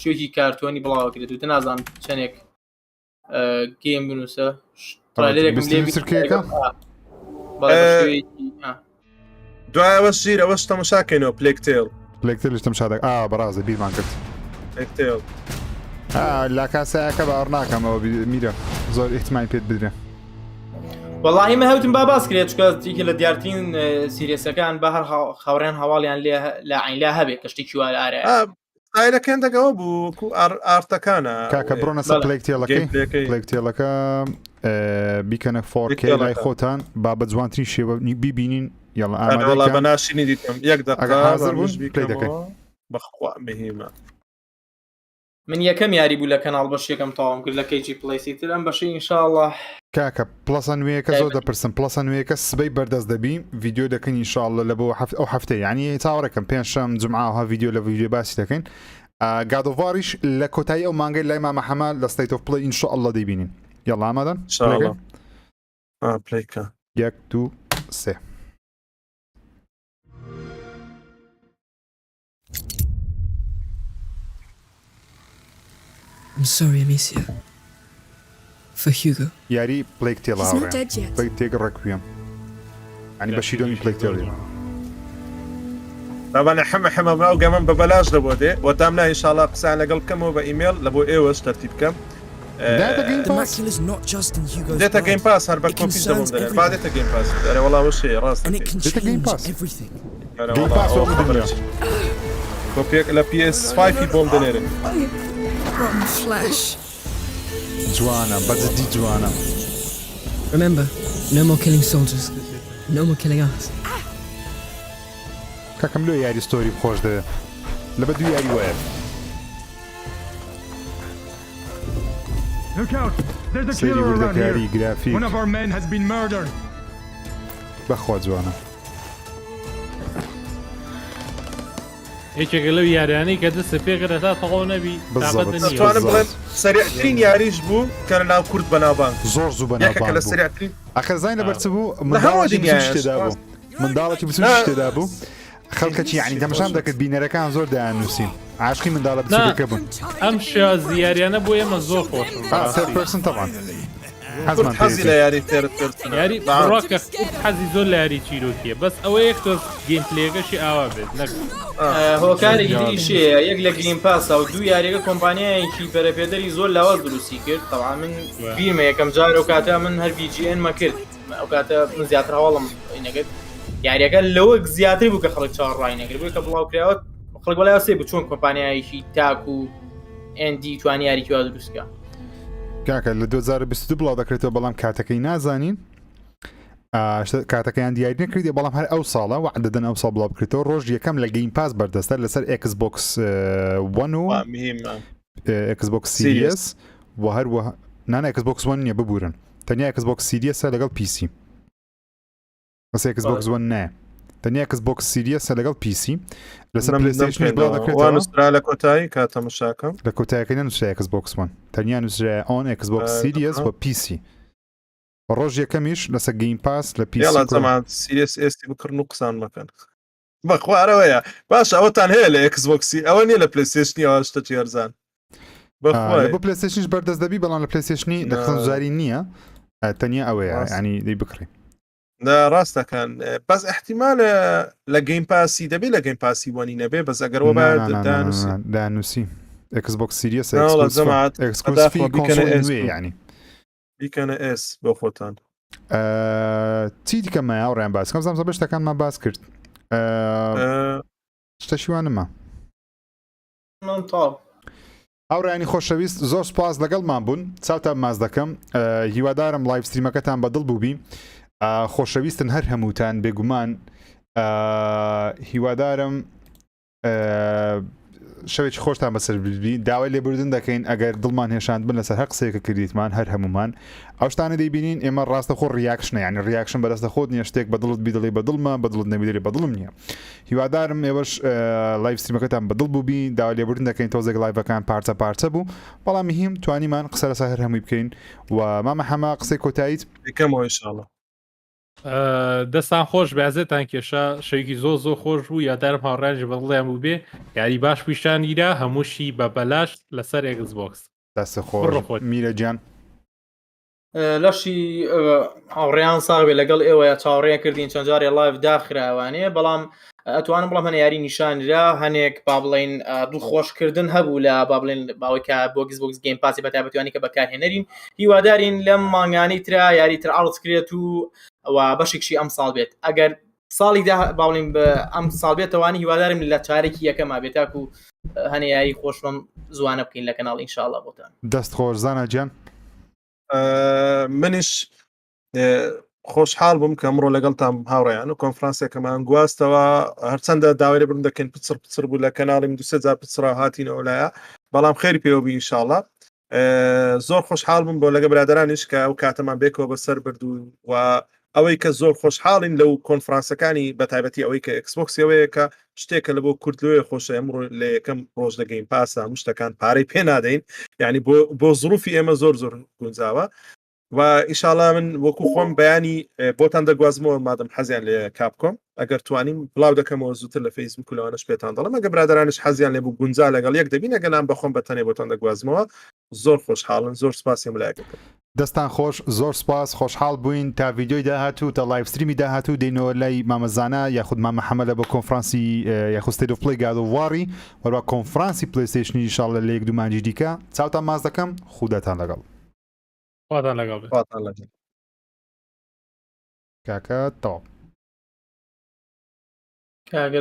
شوێکی کارتۆنی بڵاو کرێت و تە نازانم چەندێک گێم بنووسە دوایەوە ژیر ئەوەش تەماشاکەینەوە پلێکتێڵ پلێکتێلش تەماشادەک بەڕازە بیرمان کرد پلێکتێڵ لا کاسایەکە باوەڕ ناکەمەوە میرە زۆر احتیمالی پێت بدرێ وەڵاهی مە هەوتم با باس کرێت چکە لە دیارترین سیرێسەکان بە هەر خاوڕێن هەواڵیان لە عینلا هەبێت کە شتێکی وای ئارە ئایلەکەن دەگەوە بوو ئارتەکانە کاکە بڕۆنە سەر پلێکتێڵەکە بیکەنە 4K لای خۆتان با بە جوانترین شێوە بیبینین یاڵ ئامادە بە ناشینی دیتم یەک حاضر بوون پلی دەکەین بەخوا مهمە من یەکەم یاری بوو لە کەناڵ بەش یەکەم تاوام کرد لە کەیجی پلیسی تر ئەم بەشی ئینشاءڵڵا کاکە پلەسە نوێیەکە زۆر دەپرسم پلەسە نوێیەکە سبەی بەردەست دەبی ڤیددیو دەکەین ئینشاءڵڵا لە بۆ ئەو هەفتەیە یعنی چاوەڕێکم پێنجشەم جمعاها ڤیددیو لە ڤیددیو باسی دەکەین گادۆڤاریش لە کۆتایی ئەو مانگەی لای مامە حەمال لە ستەیت ئۆف پڵی ئینشاءڵڵا دەیبینین یاڵڵا ئامادەن پلەیکە 1 2 3 I'm sorry, Amicia. For Hugo. یاری پلێکتێڵ پلێکتێک ڕەکویم ینی بەشی دۆمی پلێکتێڵی بابانە حەمە ئەو گەمەم بە بەلاش دەبۆ دێ وەتام نا ئینشاءڵڵا قسان لەگەڵ بکەمەوە بە ئیمێل لە بۆ ئێوەش تەرتیب بکەم دێتە گەیم پاس هەر بە کۆپیش دەبم دەێ با دێتە گەیم پاس دەرێ وەڵاوە شێ ڕاست کۆپیێک لە PS5 بۆم دەنێرن جوانە بەجددی جوانە Remember, no more killing soldiers. No more killing us. کاکەم لۆ یاری ستۆری خۆش دەوێ لە بە دوو یاری وایە سەیری وردەکاری گرافیک بەخوا جوانە یەکێکە لەو یاریانەی کە دەستە پێکرە تا تەڵۆ نەبی دەتوانم بڵێم سەریعترین یاریش بوو کە لە ناو کورد بەناوبانگ زۆر زوو بەناوبانگ لە سەریعترین ئەخر زای لەبەرچ بوو منداڵێکی بچووش تێدا بوو خەڵکەکی یعنی دەمەشان دەکرد بینەرەکان زۆر دایانووسین عاشقی منداڵە بچووکەکە بوون ئەم شێوازی یاریانە بۆ ئێمە زۆر خۆشن تەوان حەزی لە یاری تێرت یاری ڕاکە حەزی زۆر لە یاری چیرۆکیە بەس ئەوە یەک تۆ گیم پلێگەشی ئاوا بێت هۆکارێکی دیشەیە یەک لە گرین پاسا و دوو یاریەکە کۆمپانیایەکی بەرەپێدەری زۆر لاوە دروستی کرد تەوا من بیرمە یەکەم جار ئەو کاتە من هەر VGN کرد ئەو کاتە من زیاتر هەواڵم نەگەت یاریەکە لەوە زیاتر بوو کە خەڵک چاڕای نەگرت بووی کە بڵاوکراوە خەڵک بەلای سێ بوو چۆن کۆمپانیایەکی تاک و ئەندی توانی یاریکی وا دروستکە کاکە لە 2022 بڵاو دەکرێتەوە بەڵام کاتەکەی نازانین کاتەکەیان دیاری نەکردی بەڵام هەر ئەو ساڵە و عەدەدەن ئەو ساڵ بڵاو بکرێتەوە ڕۆژ یەکەم لە گەیم پاس بەردەستە لەسەر Xbox One و Xbox Series و هەروە نانە Xbox One نیە ببورن تەنیا Xbox Series لەگەڵ PC بەس Xbox One نایە تەنیا Xbox Series لەگەڵ PC لەسەر PlayStation بڵاو دەکرێتەوە نووسرا لە کۆتایی کاتە مشاکەم لە کۆتایەکەی نەنووسرا Xbox One تەنیا نووسرا ئۆن Xbox Series و PC ڕۆژ یەکەمیش لەسەر گەیم پاس لە پیسمان سیریس ئێستی بکردن و قسان مەکەن بەخوارەوەیە باش ئەوەتان هەیە لە Xboxی ئەوە نیە لە پلەیستێشنی ئەوە شتە چێرزان بۆ پلەیستێشنش بەردەست دەبی بەڵام لە پلەیستێشنی دەخەنجاری نییە تەنیا ئەوەیە ینی دەی بکڕی ڕاستەکان بەس احتیمالە لە گەیم پاسی دەبێت لە گەیم پاسی وانی نەبێ بەس ئەگەرەوە دانووسی Xbox Series ینی بیکەنە ئێس بۆ خۆتان چی دیکەمە ئەوڕیان باس کەم زەمزە بەشتەکانمان باس کرد شتەشیوانمە ئەوڕیانی خۆشەویست زۆر سپاس لەگەڵمان بوون چاوتە ماز دەکەم هیوادارم لایڤ ستریمەکەتان بەدڵ بووبی خۆشەویستن هەر هەمووتان بێگومان هیوادارم شەوێکی خۆشتان بەسەر ببی داوای لێبوردن دەکەین ئەگەر دڵمان هێشاند بن لەسەر هەر قسەیەکە کردیتمان هەر هەمومان ئەو شتانە دەیبینین ئێمە ڕاستە خۆ ڕیاکشنە یعنی ڕیاکشن بەدەستە خۆت نیە شتێک بەدڵت بیدڵی بەدڵمە بەدڵت نەبیدڵی بەدڵم نییە هیوادارم ئێوەش لایڤ ستریمەکەتان بەدڵ بووبی داوای لێبوردن دەکەین تۆزێک لایڤەکان پارچە پارچە بوو بەڵام هیم توانیمان قسە لەسەر هەر هەمووی بکەین و مامە حەما قسەی کۆتاییت بکەمەوە ئینشاڵڵا دەستان خۆش بەزێتان کێشا شەوێکی زۆر خۆش بوو یادارم هاوڕێژ بەڵیان بوو بێ یاری باش پیشانگیرا هەمووشی بە بەلاش لەسەر ئێکسبۆکس دەستە خۆش میرە گیان لەشی هاوڕێیان ساغبێ لەگەڵ ئێوە چاوەڕێ کردین چەند جارێ لایڤ داخراوانەیە بەڵام ئەتوانم بڵام هەنە یاری نیشانرا هەنێک با بڵێن دڵخۆشکردن هەبوو لە با بڵێن باوەکە بۆکس گەیم پاسی بەتابەتوانی کە بەکارهێنەرین هیوادارین لەم مانگانەی ترا یاری تر ئاڵت کرێت و بەشێکشی ئەم ساڵ بێت ئەگەر ساڵی باڵین بە ئەم ساڵ بێتەوانی هیوادارم لە چارێکی یەکەما بێتاک و هەنێ یاری خۆشم زوانە بکەین لە کەناڵ ئینشاءڵڵا بۆتان دەست خۆش زانە گیان منیش خۆشحاڵ بووم کە ئەمڕۆ لەگەڵتان هاوڕێیان و کۆنفرانسێکەمان گواستەوە هەرچەندە داوای لێبوردن دەکەین پچر بوو لە کەناڵیم دوسێ جار پچرا هاتینەوە لایە بەڵام خێری پێوە بی ئینشاءڵڵا زۆر خۆشحاڵ بووم بۆ لەگە برادرانیش کە ئەو کاتەمان بێکەوە بەسەر بردوون و ئەوەی کە زۆر خۆشحاڵین لەو کۆنفرانسەکانی بەتایبەتی ئەوەی کە ئەکسبۆکسەوەیە کە شتێکە لە بۆ کورتلوێ خۆشە ئەمڕۆ لە یەکەم ڕۆژ لە گەیم پاسە هەموو شتەکان پارەی پێ نادەین یعنی بۆ زروفی ئێمە زۆر گونجاوە و ئیشاڵا من وەکو خۆم بەیانی بۆتان دەگوازمەوە مادەم حەزیان لێ کاپکۆم ئەگەر توانیم بڵاو دەکەمەوە زووتر لە فەیسبوک و لەوانەش پێتان دەڵم ئەگە برادرانش حەزیان لێ بوو گونجا لەگەڵ یەک دەبین ئەگەنام بەخۆم بەتەنێ بۆتان دەگوازمەوە زۆر خۆشحاڵن زۆر سپاسیم لایەکەکە دەستان خۆش زۆر سپاس خۆشحاڵ بووین تا ڤیدیۆی داهاتوو تا لایڤ ستریمی داهاتوو دێنەوە لای مامەزانە یاخود مامە حەمەلە بە کۆنفرانسی یاخود ستێت ئۆف پڵێی گادۆڤاری وەروە کۆنفرانسی پلەیستێشنی ئینشاڵڵا لە یەک دوو مانجی دیکە چاوتان ماز دەکەم خودەتان لەگەڵ خواتان لەگەڵ کاکە تەواو